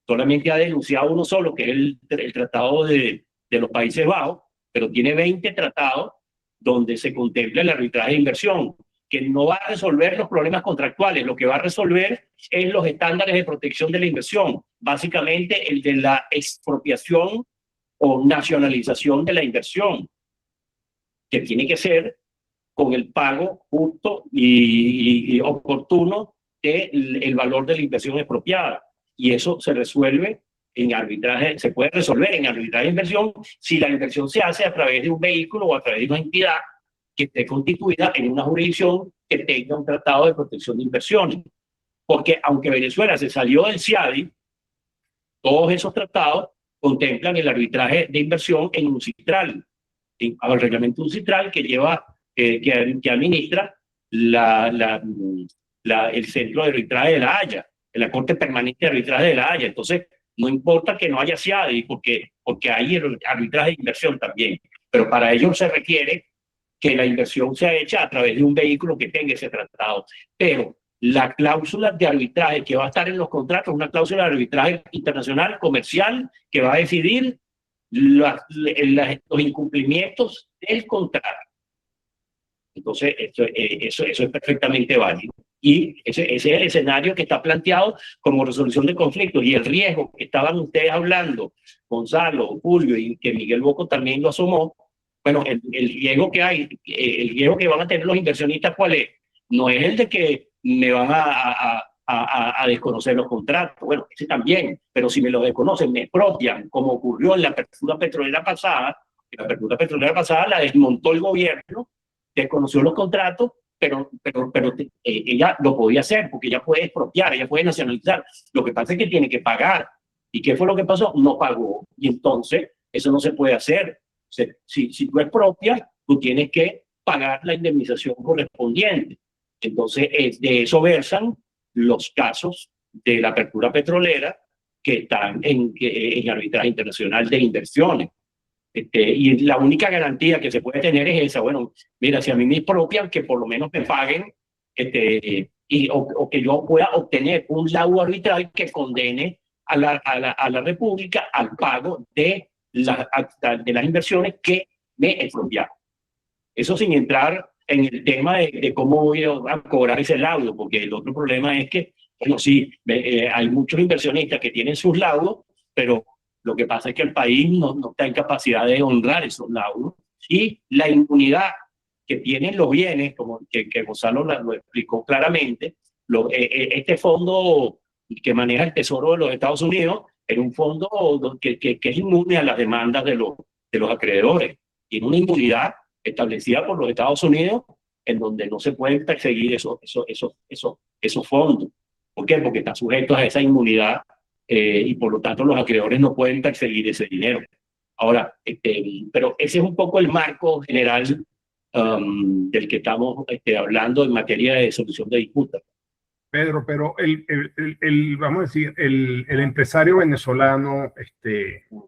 solamente ha denunciado uno solo, que es el tratado de los Países Bajos, pero tiene 20 tratados donde se contempla el arbitraje de inversión, que no va a resolver los problemas contractuales, lo que va a resolver es los estándares de protección de la inversión, básicamente el de la expropiación o nacionalización de la inversión, que tiene que ser con el pago justo y oportuno del valor de la inversión expropiada. Y eso se resuelve en arbitraje, se puede resolver en arbitraje de inversión si la inversión se hace a través de un vehículo o a través de una entidad que esté constituida en una jurisdicción que tenga un tratado de protección de inversiones. Porque aunque Venezuela se salió del CIADI, todos esos tratados contemplan el arbitraje de inversión en UNCITRAL, al reglamento UNCITRAL que lleva que administra el Centro de Arbitraje de La Haya, la Corte Permanente de Arbitraje de La Haya. Entonces, no importa que no haya CIADI, porque hay arbitraje de inversión también, pero para ello se requiere que la inversión sea hecha a través de un vehículo que tenga ese tratado. Pero la cláusula de arbitraje que va a estar en los contratos, una cláusula de arbitraje internacional, comercial, que va a decidir los incumplimientos del contrato. Entonces, eso es perfectamente válido. Y ese es el escenario que está planteado como resolución de conflictos. Y el riesgo que estaban ustedes hablando, Gonzalo, Julio, y que Miguel Boco también lo asomó, bueno, el riesgo que hay, el riesgo que van a tener los inversionistas, ¿cuál es? No es el de que me van a desconocer los contratos. Bueno, ese también, pero si me lo desconocen, me expropian, como ocurrió en la apertura petrolera pasada. La apertura petrolera pasada la desmontó el gobierno, desconoció los contratos, pero ella lo podía hacer porque ella puede expropiar, ella puede nacionalizar. Lo que pasa es que tiene que pagar. ¿Y qué fue lo que pasó? No pagó. Y entonces eso no se puede hacer. O sea, si tú expropias, tú tienes que pagar la indemnización correspondiente. Entonces, de eso versan los casos de la apertura petrolera que están en arbitraje internacional de inversiones. Y la única garantía que se puede tener es esa. Bueno, mira, si a mí me expropian, que por lo menos me paguen o que yo pueda obtener un laudo arbitral que condene a la República al pago de las inversiones que me expropiaron. Eso sin entrar en el tema de cómo voy a cobrar ese laudo, porque el otro problema es que, bueno, sí, hay muchos inversionistas que tienen sus laudos, pero lo que pasa es que el país no está en capacidad de honrar esos laudos, y la impunidad que tienen los bienes, como que Gonzalo lo explicó claramente, este fondo que maneja el Tesoro de los Estados Unidos es un fondo que es inmune a las demandas de los acreedores. Tiene una inmunidad establecida por los Estados Unidos en donde no se pueden perseguir esos fondos. ¿Por qué? Porque están sujetos a esa inmunidad y por lo tanto los acreedores no pueden perseguir ese dinero. Ahora, pero ese es un poco el marco general del que estamos hablando en materia de solución de disputas. Pedro, pero vamos a decir, el empresario venezolano,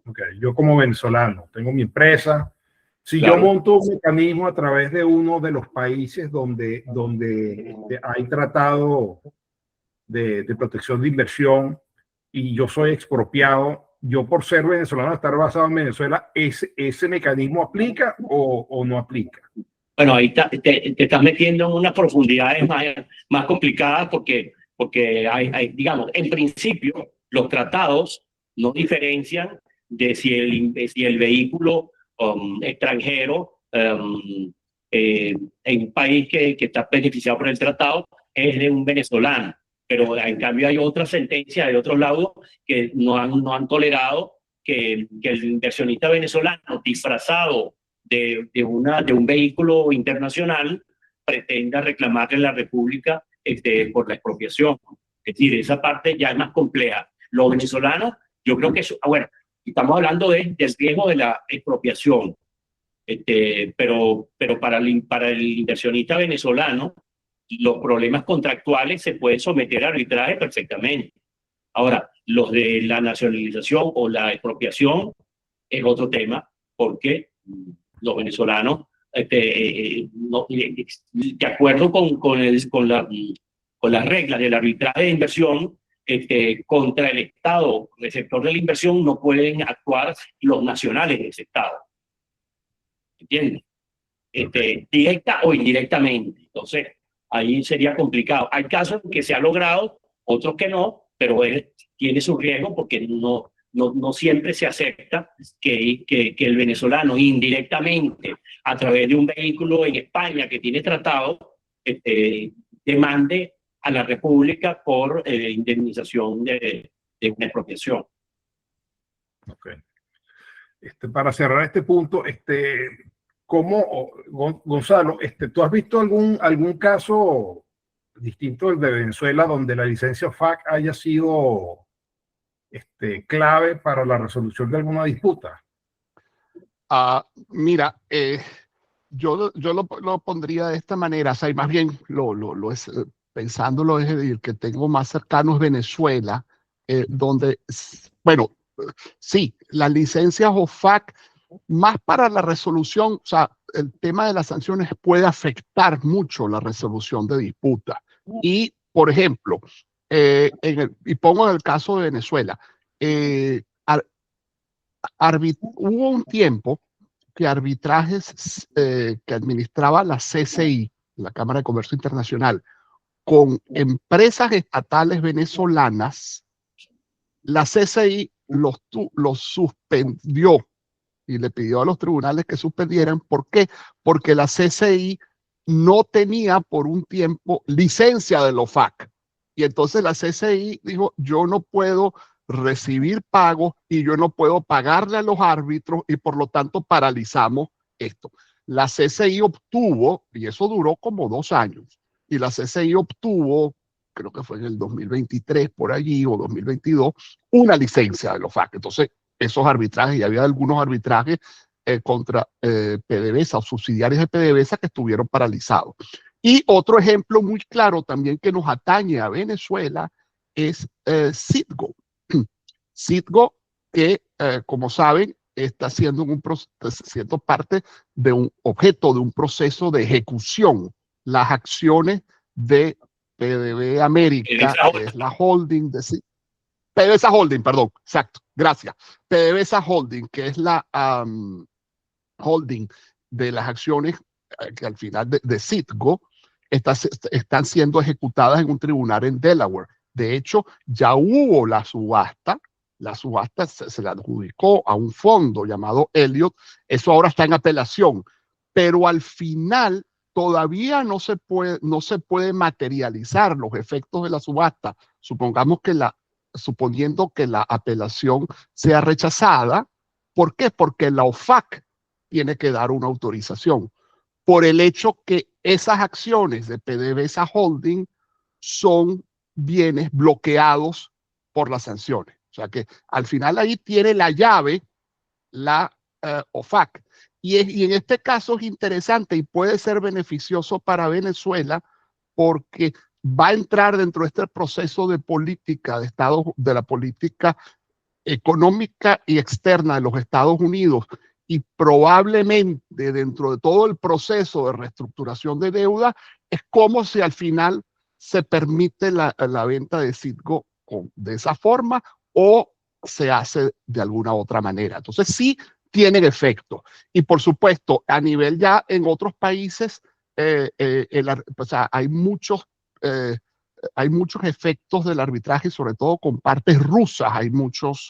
okay, yo como venezolano tengo mi empresa. Si Claro. yo monto un mecanismo a través de uno de los países donde hay tratado de protección de inversión y yo soy expropiado, yo por ser venezolano, estar basado en Venezuela, ¿ese mecanismo aplica o no aplica? Bueno, ahí te estás metiendo en unas profundidades más complicadas porque digamos, en principio, los tratados no diferencian de si el vehículo extranjero en un país que está beneficiado por el tratado es de un venezolano. Pero en cambio hay otras sentencias de otros lados que no han tolerado que el inversionista venezolano disfrazado de un vehículo internacional pretenda reclamarle a la República por la expropiación. Es decir, esa parte ya es más compleja. Los venezolanos, yo creo que eso, bueno, estamos hablando del riesgo de la expropiación, pero para el inversionista venezolano, los problemas contractuales se pueden someter a arbitraje perfectamente. Ahora, los de la nacionalización o la expropiación es otro tema, porque los venezolanos, de acuerdo con las reglas del arbitraje de inversión, contra el Estado receptor de la inversión no pueden actuar los nacionales de ese Estado. ¿Entiendes? Directa o indirectamente. Entonces, ahí sería complicado. Hay casos en que se ha logrado, otros que no, pero él tiene su riesgo porque no siempre se acepta que el venezolano indirectamente, a través de un vehículo en España que tiene tratado, demande a la República por indemnización de una expropiación. Okay. Para cerrar este punto, ¿cómo, Gonzalo, tú has visto algún caso distinto del de Venezuela donde la licencia OFAC haya sido clave para la resolución de alguna disputa? Mira, yo lo pondría de esta manera, o sea, y más bien pensándolo, es el que tengo más cercano es Venezuela, donde, bueno, sí, las licencias OFAC, más para la resolución, o sea, el tema de las sanciones puede afectar mucho la resolución de disputas. Y, por ejemplo, y pongo en el caso de Venezuela, hubo un tiempo que arbitrajes que administraba la CCI, la Cámara de Comercio Internacional, con empresas estatales venezolanas, la CCI los suspendió y le pidió a los tribunales que suspendieran. ¿Por qué? Porque la CCI no tenía por un tiempo licencia de la OFAC. Y entonces la CCI dijo, yo no puedo recibir pagos y yo no puedo pagarle a los árbitros y por lo tanto paralizamos esto. La CCI obtuvo, y eso duró como 2 años, y la CCI obtuvo, creo que fue en el 2023 por allí o 2022, una licencia de la OFAC. Entonces, esos arbitrajes, y había algunos arbitrajes contra PDVSA o subsidiarios de PDVSA que estuvieron paralizados. Y otro ejemplo muy claro también que nos atañe a Venezuela es Citgo. Citgo, que como saben, está siendo parte de un objeto de un proceso de ejecución. Las acciones de PDVSA América, que es la holding de Citgo. PDVSA Holding, perdón, exacto, gracias. PDVSA Holding, que es la holding de las acciones que al final de Citgo están siendo ejecutadas en un tribunal en Delaware. De hecho, ya hubo la subasta se la adjudicó a un fondo llamado Elliott, eso ahora está en apelación, pero al final todavía no se puede materializar los efectos de la subasta. Suponiendo que la apelación sea rechazada. ¿Por qué? Porque la OFAC tiene que dar una autorización por el hecho que esas acciones de PDVSA Holding son bienes bloqueados por las sanciones. O sea que al final ahí tiene la llave la OFAC. Y en este caso es interesante y puede ser beneficioso para Venezuela porque va a entrar dentro de este proceso de política de la política económica y externa de los Estados Unidos, y probablemente dentro de todo el proceso de reestructuración de deuda es como si al final se permite la venta de Citgo de esa forma o se hace de alguna otra manera. Entonces sí tienen efecto. Y por supuesto, a nivel ya en otros países, o sea, hay muchos efectos del arbitraje, sobre todo con partes rusas. Hay muchos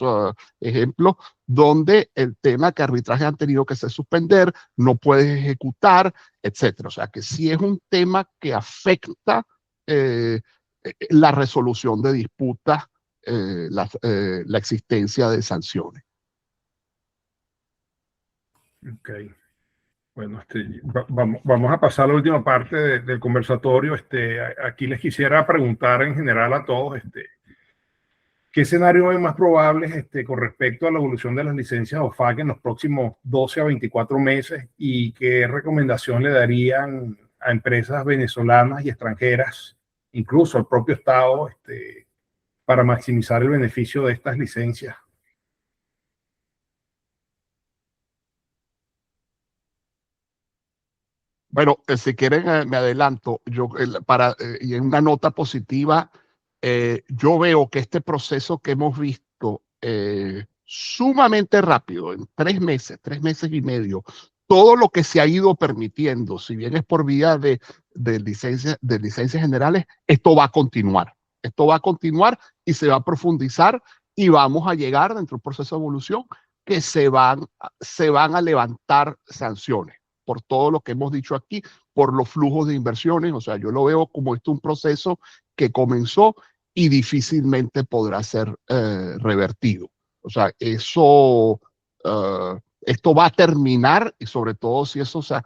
ejemplos donde el tema que arbitrajes han tenido que suspender, no puedes ejecutar, etcétera. O sea que sí es un tema que afecta la resolución de disputas, la existencia de sanciones. Ok. Bueno, vamos a pasar a la última parte del conversatorio. Aquí les quisiera preguntar en general a todos, ¿qué escenario es más probable con respecto a la evolución de las licencias OFAC en los próximos 12 a 24 meses? ¿Y qué recomendación le darían a empresas venezolanas y extranjeras, incluso al propio Estado, para maximizar el beneficio de estas licencias? Bueno, si quieren me adelanto. Y en una nota positiva, yo veo que este proceso que hemos visto sumamente rápido, en 3 meses y medio, todo lo que se ha ido permitiendo, si bien es por vía de licencias generales, esto va a continuar. Esto va a continuar y se va a profundizar y vamos a llegar dentro del proceso de evolución que se van a levantar sanciones por todo lo que hemos dicho aquí, por los flujos de inversiones. O sea, yo lo veo como un proceso que comenzó y difícilmente podrá ser revertido. O sea, esto va a terminar, y sobre todo si eso se ha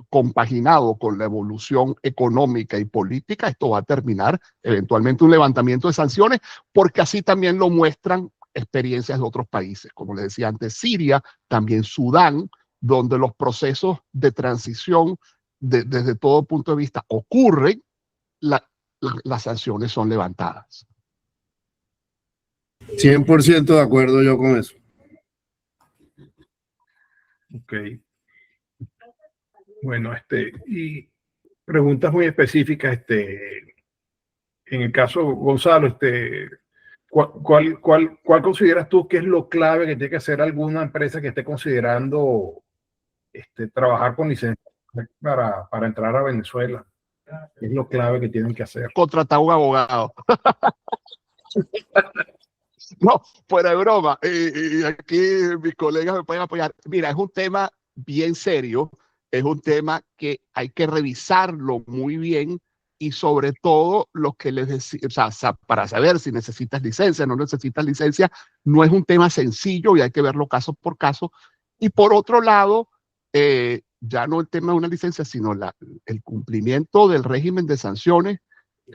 compaginado con la evolución económica y política, esto va a terminar eventualmente un levantamiento de sanciones, porque así también lo muestran experiencias de otros países, como les decía antes, Siria, también Sudán, donde los procesos de transición desde todo punto de vista ocurren, las sanciones son levantadas. 100% de acuerdo yo con eso. Ok. Bueno, y preguntas muy específicas, en el caso, Gonzalo, ¿cuál consideras tú que es lo clave que tiene que hacer alguna empresa que esté considerando trabajar con licencia para entrar a Venezuela? ¿Qué es lo clave que tienen que hacer? Contratar un abogado. No, fuera de broma. Y aquí mis colegas me pueden apoyar. Mira, es un tema bien serio, es un tema que hay que revisarlo muy bien y sobre todo lo que les decía, o sea, para saber si necesitas licencia o no necesitas licencia, no es un tema sencillo y hay que verlo caso por caso. Y por otro lado, ya no el tema de una licencia, sino el cumplimiento del régimen de sanciones,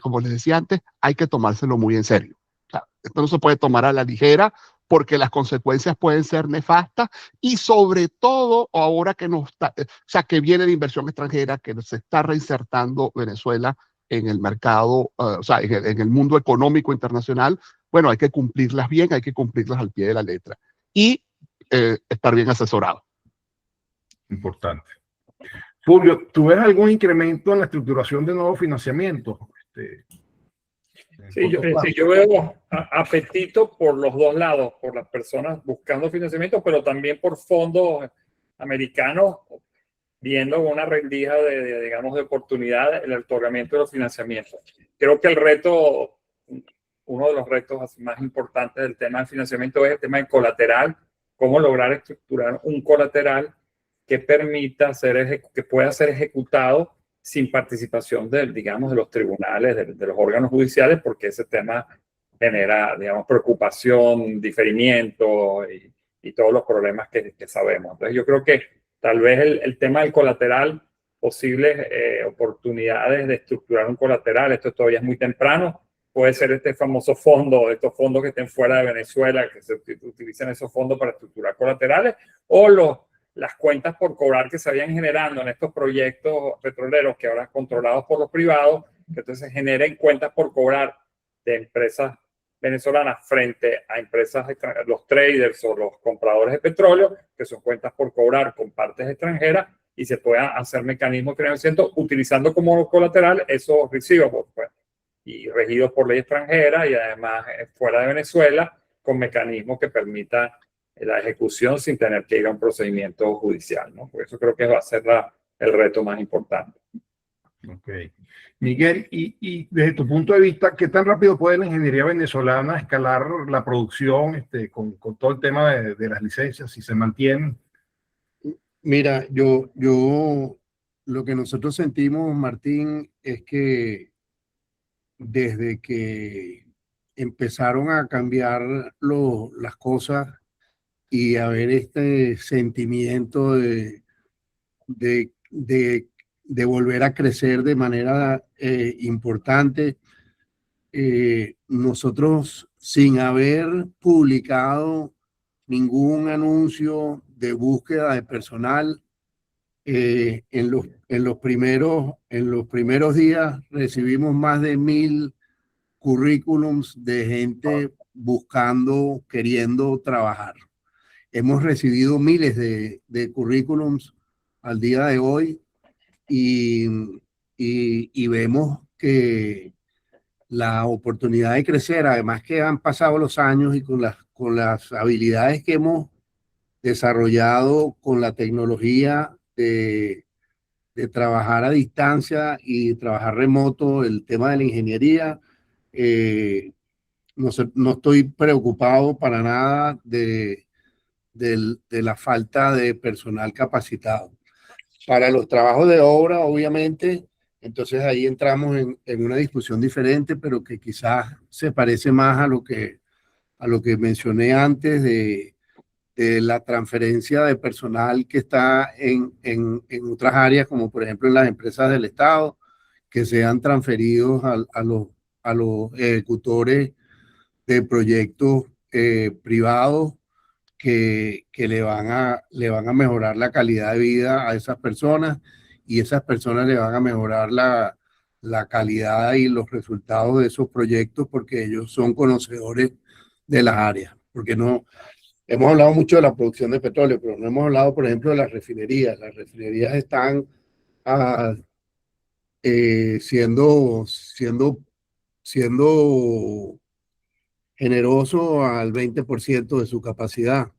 como les decía antes, hay que tomárselo muy en serio. O sea, esto no se puede tomar a la ligera porque las consecuencias pueden ser nefastas y sobre todo ahora que que viene de inversión extranjera, que se está reinsertando Venezuela en el mercado, o sea, en el mundo económico internacional. Bueno, hay que cumplirlas bien, hay que cumplirlas al pie de la letra y estar bien asesorado. Importante. Fulvio, ¿tú ves algún incremento en la estructuración de nuevos financiamientos? Sí, yo veo apetito por los dos lados, por las personas buscando financiamiento, pero también por fondos americanos viendo una rendija digamos, de oportunidad el otorgamiento de los financiamientos. Creo que uno de los retos más importantes del tema del financiamiento es el tema del colateral, cómo lograr estructurar un colateral que permita que pueda ser ejecutado sin participación digamos, de los tribunales, de los órganos judiciales, porque ese tema genera, digamos, preocupación, diferimiento y todos los problemas que sabemos. Entonces, yo creo que tal vez el tema del colateral, posibles oportunidades de estructurar un colateral, esto todavía es muy temprano, puede ser este famoso fondo, estos fondos que estén fuera de Venezuela, que se utilicen esos fondos para estructurar colaterales, o las cuentas por cobrar que se habían generando en estos proyectos petroleros que ahora son controlados por los privados, que entonces generen cuentas por cobrar de empresas venezolanas frente a empresas, los traders o los compradores de petróleo, que son cuentas por cobrar con partes extranjeras, y se puedan hacer mecanismos de financiamiento utilizando como colateral esos receivables, pues, y regidos por ley extranjera y además fuera de Venezuela, con mecanismos que permitan la ejecución sin tener que ir a un procedimiento judicial, ¿no? Por eso creo que va a ser el reto más importante. Ok. Miguel, y desde tu punto de vista, ¿qué tan rápido puede la ingeniería venezolana escalar la producción con todo el tema de las licencias, si se mantienen? Mira, yo lo que nosotros sentimos, Martín, es que desde que empezaron a cambiar las cosas y a ver este sentimiento de volver a crecer de manera importante, nosotros, sin haber publicado ningún anuncio de búsqueda de personal, en los primeros días recibimos más de 1000 currículums de gente buscando, queriendo trabajar. Hemos recibido miles de currículums al día de hoy y vemos que la oportunidad de crecer, además que han pasado los años y con las habilidades que hemos desarrollado con la tecnología de trabajar a distancia y trabajar remoto, el tema de la ingeniería, no estoy preocupado para nada de la falta de personal capacitado. Para los trabajos de obra, obviamente, entonces ahí entramos en una discusión diferente, pero que quizás se parece más a lo que mencioné antes de la transferencia de personal que está en otras áreas, como por ejemplo en las empresas del Estado, que sean transferidos a los ejecutores de proyectos privados que le van a mejorar la calidad de vida a esas personas, y esas personas le van a mejorar la calidad y los resultados de esos proyectos, porque ellos son conocedores de las áreas. Porque no hemos hablado mucho de la producción de petróleo, pero no hemos hablado, por ejemplo, de las refinerías. Las refinerías están siendo generoso al 20% de su capacidad.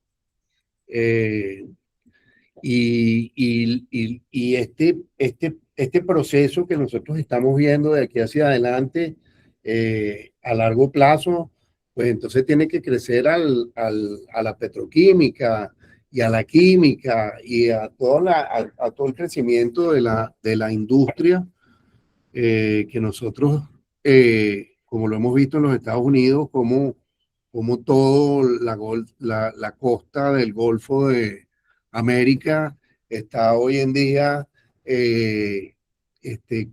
Y este proceso que nosotros estamos viendo de aquí hacia adelante, a largo plazo, pues entonces tiene que crecer a la petroquímica y a la química y a todo el crecimiento de la industria, que nosotros, como lo hemos visto en los Estados Unidos, como toda la costa del Golfo de América está hoy en día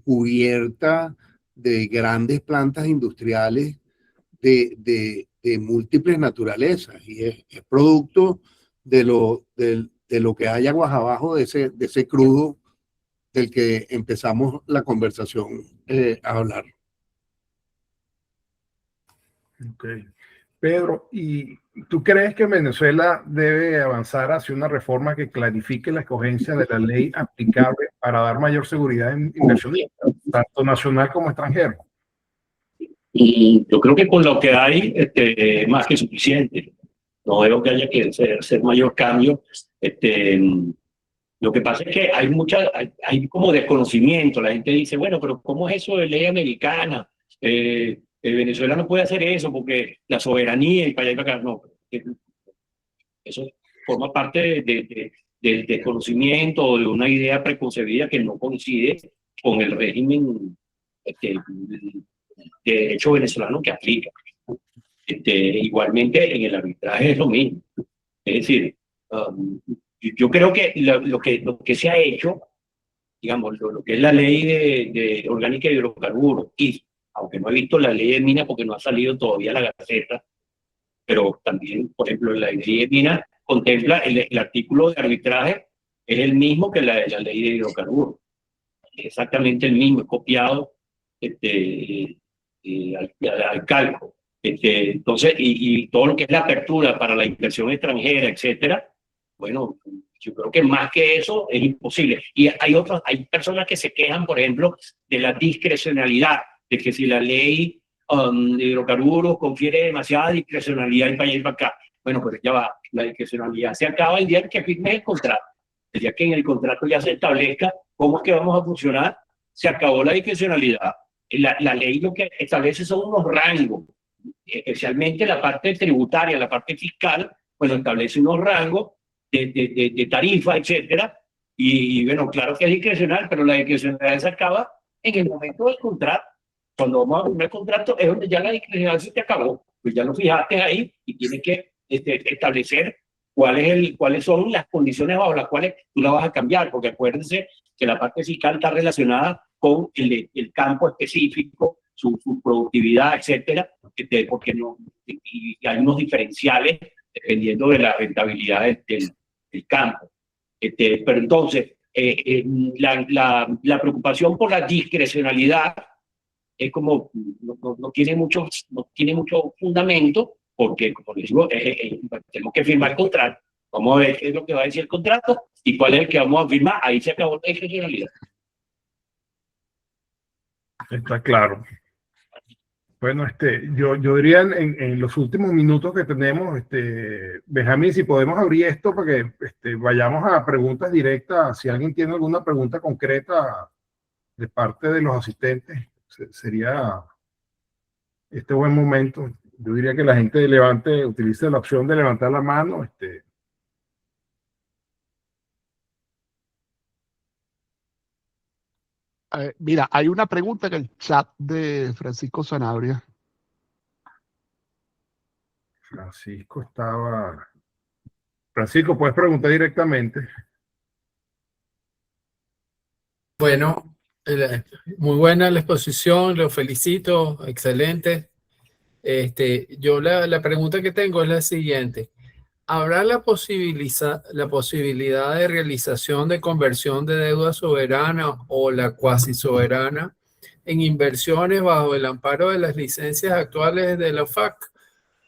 cubierta de grandes plantas industriales de múltiples naturalezas, y es producto de lo que hay aguas abajo de ese crudo del que empezamos la conversación a hablar. Okay. Pedro, ¿y tú crees que Venezuela debe avanzar hacia una reforma que clarifique la escogencia de la ley aplicable para dar mayor seguridad en inversionistas, tanto nacional como extranjero? Y yo creo que con lo que hay, más que suficiente. No veo que haya que hacer mayor cambio. Lo que pasa es que hay como desconocimiento. La gente dice, bueno, pero ¿cómo es eso de ley americana? Venezuela no puede hacer eso porque la soberanía y para allá y para acá. No, eso forma parte del desconocimiento o de una idea preconcebida que no coincide con el régimen de derecho venezolano que aplica. Igualmente en el arbitraje es lo mismo. Es decir, yo creo que lo que se ha hecho, digamos, lo que es la ley de orgánica de hidrocarburos, y aunque no he visto la ley de minas porque no ha salido todavía la Gaceta, pero también, por ejemplo, la ley de minas contempla el artículo de arbitraje, es el mismo que la ley de hidrocarburos. Es exactamente el mismo, es copiado al calco. Entonces, y todo lo que es la apertura para la inversión extranjera, etcétera, bueno, yo creo que más que eso es imposible. Y hay personas que se quejan, por ejemplo, de la discrecionalidad, de que si la ley de hidrocarburos confiere demasiada discrecionalidad y para allá y para acá. Bueno, pues ya va, la discrecionalidad se acaba el día en que firmes el contrato. El día que en el contrato ya se establezca cómo es que vamos a funcionar, se acabó la discrecionalidad. La ley lo que establece son unos rangos, especialmente la parte tributaria, la parte fiscal, bueno, establece unos rangos de tarifa, etcétera, y bueno, claro que es discrecional, pero la discrecionalidad se acaba en el momento del contrato. Cuando vamos a firmar el contrato es donde ya la discrecionalidad se te acabó, pues ya lo fijaste ahí y tienes que establecer cuáles son las condiciones bajo las cuales tú la vas a cambiar, porque acuérdense que la parte fiscal está relacionada con el campo específico, su productividad, etcétera, porque y hay unos diferenciales dependiendo de la rentabilidad del campo. Pero entonces, la preocupación por la discrecionalidad es como, no tiene mucho fundamento, porque, como les digo, tenemos que firmar el contrato. Vamos a ver qué es lo que va a decir el contrato y cuál es el que vamos a firmar. Ahí se acabó la discrecionalidad. Está claro. Bueno, yo diría en los últimos minutos que tenemos, Benjamín, si podemos abrir esto para que vayamos a preguntas directas. Si alguien tiene alguna pregunta concreta de parte de los asistentes, sería este buen momento. Yo diría que la gente utilice la opción de levantar la mano. Mira, hay una pregunta en el chat de Francisco Sanabria. Francisco, puedes preguntar directamente. Bueno, muy buena la exposición, los felicito, excelente. Yo la pregunta que tengo es la siguiente. ¿Habrá la posibilidad de realización de conversión de deuda soberana o la cuasi soberana en inversiones bajo el amparo de las licencias actuales de la OFAC?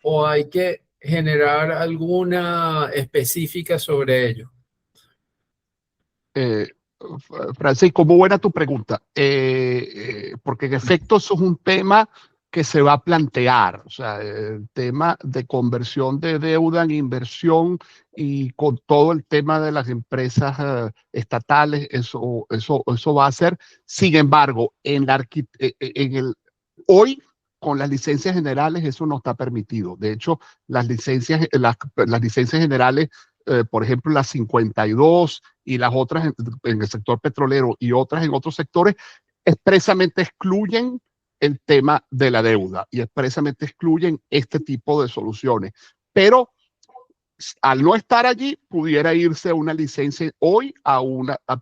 ¿O hay que generar alguna específica sobre ello? Eh, Francisco, muy buena tu pregunta, porque en efecto eso es un tema que se va a plantear, o sea, el tema de conversión de deuda en inversión y con todo el tema de las empresas estatales, eso va a ser. Sin embargo, hoy con las licencias generales eso no está permitido. De hecho, las licencias generales, por ejemplo, las 52 y las otras en el sector petrolero y otras en otros sectores, expresamente excluyen el tema de la deuda y expresamente excluyen este tipo de soluciones. Pero al no estar allí, pudiera irse a una licencia hoy a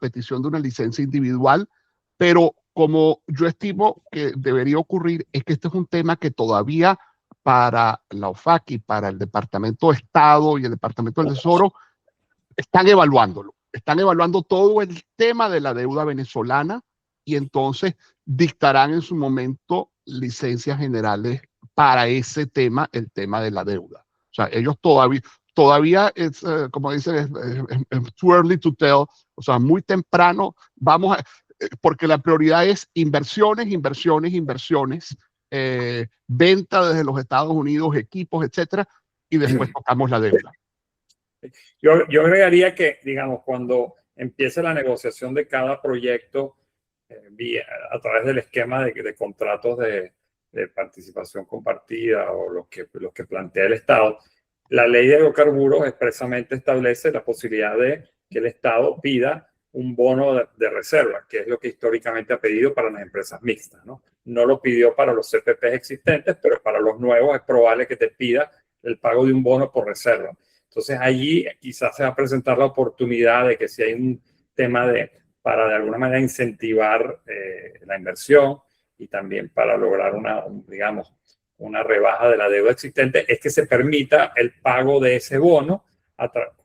petición de una licencia individual, pero como yo estimo que debería ocurrir, es que este es un tema que todavía para la OFAC y para el Departamento de Estado y el Departamento del Tesoro están evaluándolo. Están evaluando todo el tema de la deuda venezolana y entonces dictarán en su momento licencias generales para ese tema, el tema de la deuda. O sea, ellos todavía es, como dicen, es too early to tell, o sea, muy temprano, porque la prioridad es inversiones, venta desde los Estados Unidos, equipos, etcétera, y después tocamos la deuda. Yo agregaría que, digamos, cuando empiece la negociación de cada proyecto a través del esquema de contratos de participación compartida o los que plantea el Estado, la ley de hidrocarburos expresamente establece la posibilidad de que el Estado pida un bono de reserva, que es lo que históricamente ha pedido para las empresas mixtas, ¿no? No lo pidió para los CPPs existentes, pero para los nuevos es probable que te pida el pago de un bono por reserva. Entonces allí quizás se va a presentar la oportunidad de que si hay un tema para de alguna manera incentivar la inversión y también para lograr una rebaja de la deuda existente, es que se permita el pago de ese bono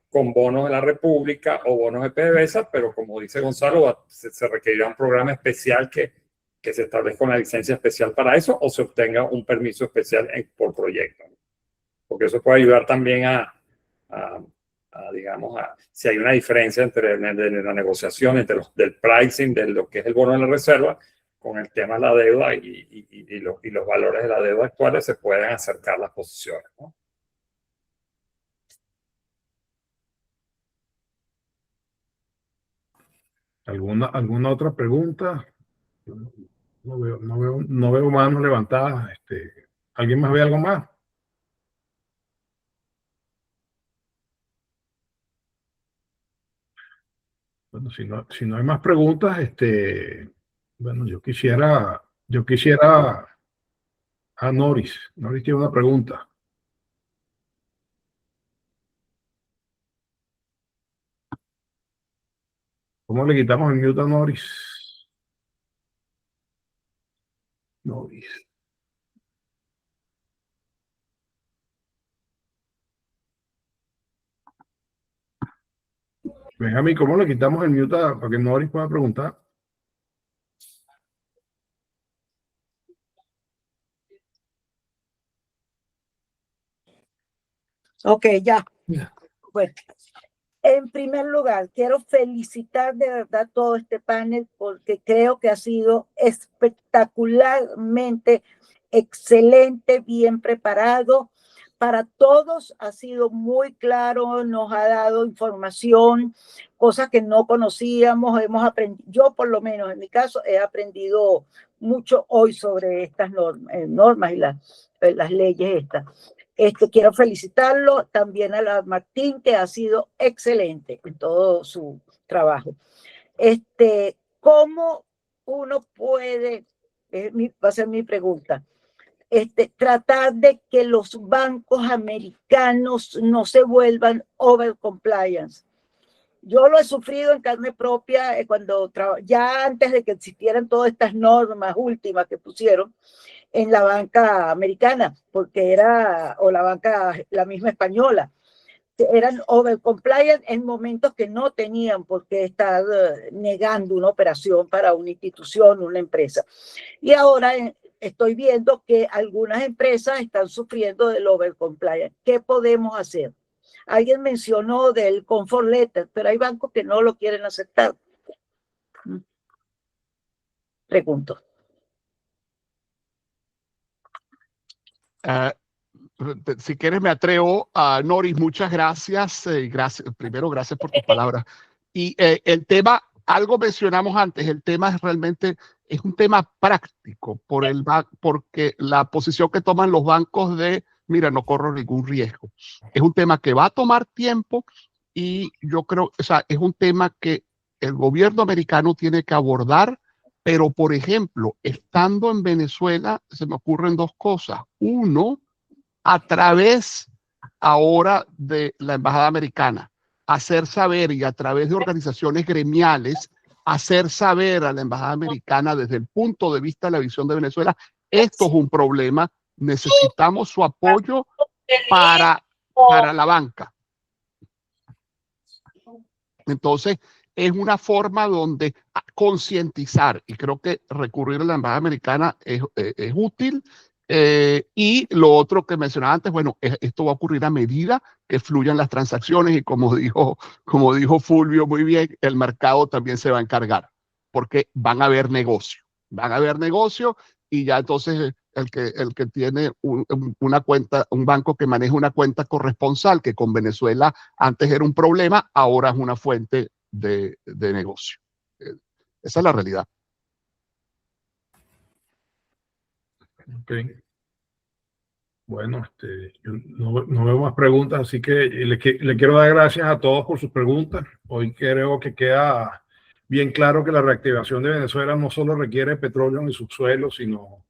con bonos de la República o bonos de PDVSA, pero como dice Gonzalo, se requerirá un programa especial que se establezca una licencia especial para eso o se obtenga un permiso especial por proyecto, ¿no? Porque eso puede ayudar también si hay una diferencia entre la negociación, del pricing, de lo que es el bono de la reserva, con el tema de la deuda y los valores de la deuda actuales, se pueden acercar las posiciones, ¿no? ¿Alguna otra pregunta? No veo manos levantadas. ¿Alguien más ve algo más? Bueno, si no hay más preguntas, bueno, yo quisiera a Noris. Noris tiene una pregunta. ¿Cómo le quitamos el mute a Noris? Noris. Benjamín, ¿cómo le quitamos el mute para que Noris pueda preguntar? Ok, ya. Ya. Bueno, en primer lugar, quiero felicitar de verdad todo este panel porque creo que ha sido espectacularmente excelente, bien preparado. Para todos ha sido muy claro, nos ha dado información, cosas que no conocíamos, hemos aprendido, yo por lo menos en mi caso he aprendido mucho hoy sobre estas normas y las leyes estas. Quiero felicitarlo también a la Martín, que ha sido excelente en todo su trabajo. ¿Cómo uno puede, va a ser mi pregunta, tratar de que los bancos americanos no se vuelvan over compliance? Yo lo he sufrido en carne propia ya antes de que existieran todas estas normas últimas que pusieron en la banca americana, porque la misma española. eran overcompliant en momentos que no tenían por qué estar negando una operación para una institución, una empresa. Y ahora estoy viendo que algunas empresas están sufriendo del overcompliant. ¿Qué podemos hacer? Alguien mencionó del comfort letter, pero hay bancos que no lo quieren aceptar. Pregunto. Si quieres me atrevo a Noris, muchas gracias. Primero, gracias por tus palabras. Y el tema, algo mencionamos antes, el tema es realmente, es un tema práctico porque la posición que toman los bancos de, mira, no corro ningún riesgo. Es un tema que va a tomar tiempo y yo creo, o sea, es un tema que el gobierno americano tiene que abordar, pero por ejemplo, estando en Venezuela, se me ocurren dos cosas. Uno, a través ahora de la Embajada Americana, hacer saber y a través de organizaciones gremiales, hacer saber a la Embajada Americana desde el punto de vista de la visión de Venezuela, esto es un problema, necesitamos su apoyo para la banca. Entonces, es una forma donde concientizar, y creo que recurrir a la Embajada Americana es útil. Y lo otro que mencionaba antes, bueno, esto va a ocurrir a medida que fluyan las transacciones y como dijo Fulvio muy bien, el mercado también se va a encargar porque van a haber negocio y ya entonces el que tiene una cuenta, un banco que maneja una cuenta corresponsal que con Venezuela antes era un problema, ahora es una fuente de negocio. Esa es la realidad. Okay. Bueno, yo no veo más preguntas, así que le quiero dar gracias a todos por sus preguntas. Hoy creo que queda bien claro que la reactivación de Venezuela no solo requiere petróleo en el subsuelo, sino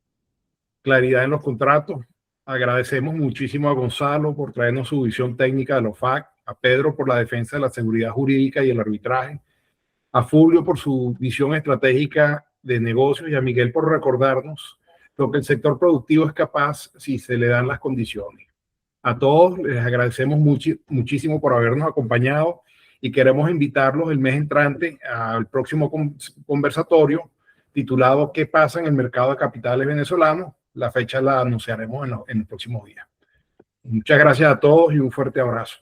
claridad en los contratos. Agradecemos muchísimo a Gonzalo por traernos su visión técnica de los FAC, a Pedro por la defensa de la seguridad jurídica y el arbitraje, a Fulvio por su visión estratégica de negocios y a Miguel por recordarnos lo que el sector productivo es capaz si se le dan las condiciones. A todos les agradecemos muchísimo por habernos acompañado y queremos invitarlos el mes entrante al próximo conversatorio titulado ¿Qué pasa en el mercado de capitales venezolanos? La fecha la anunciaremos en los próximos días. Muchas gracias a todos y un fuerte abrazo.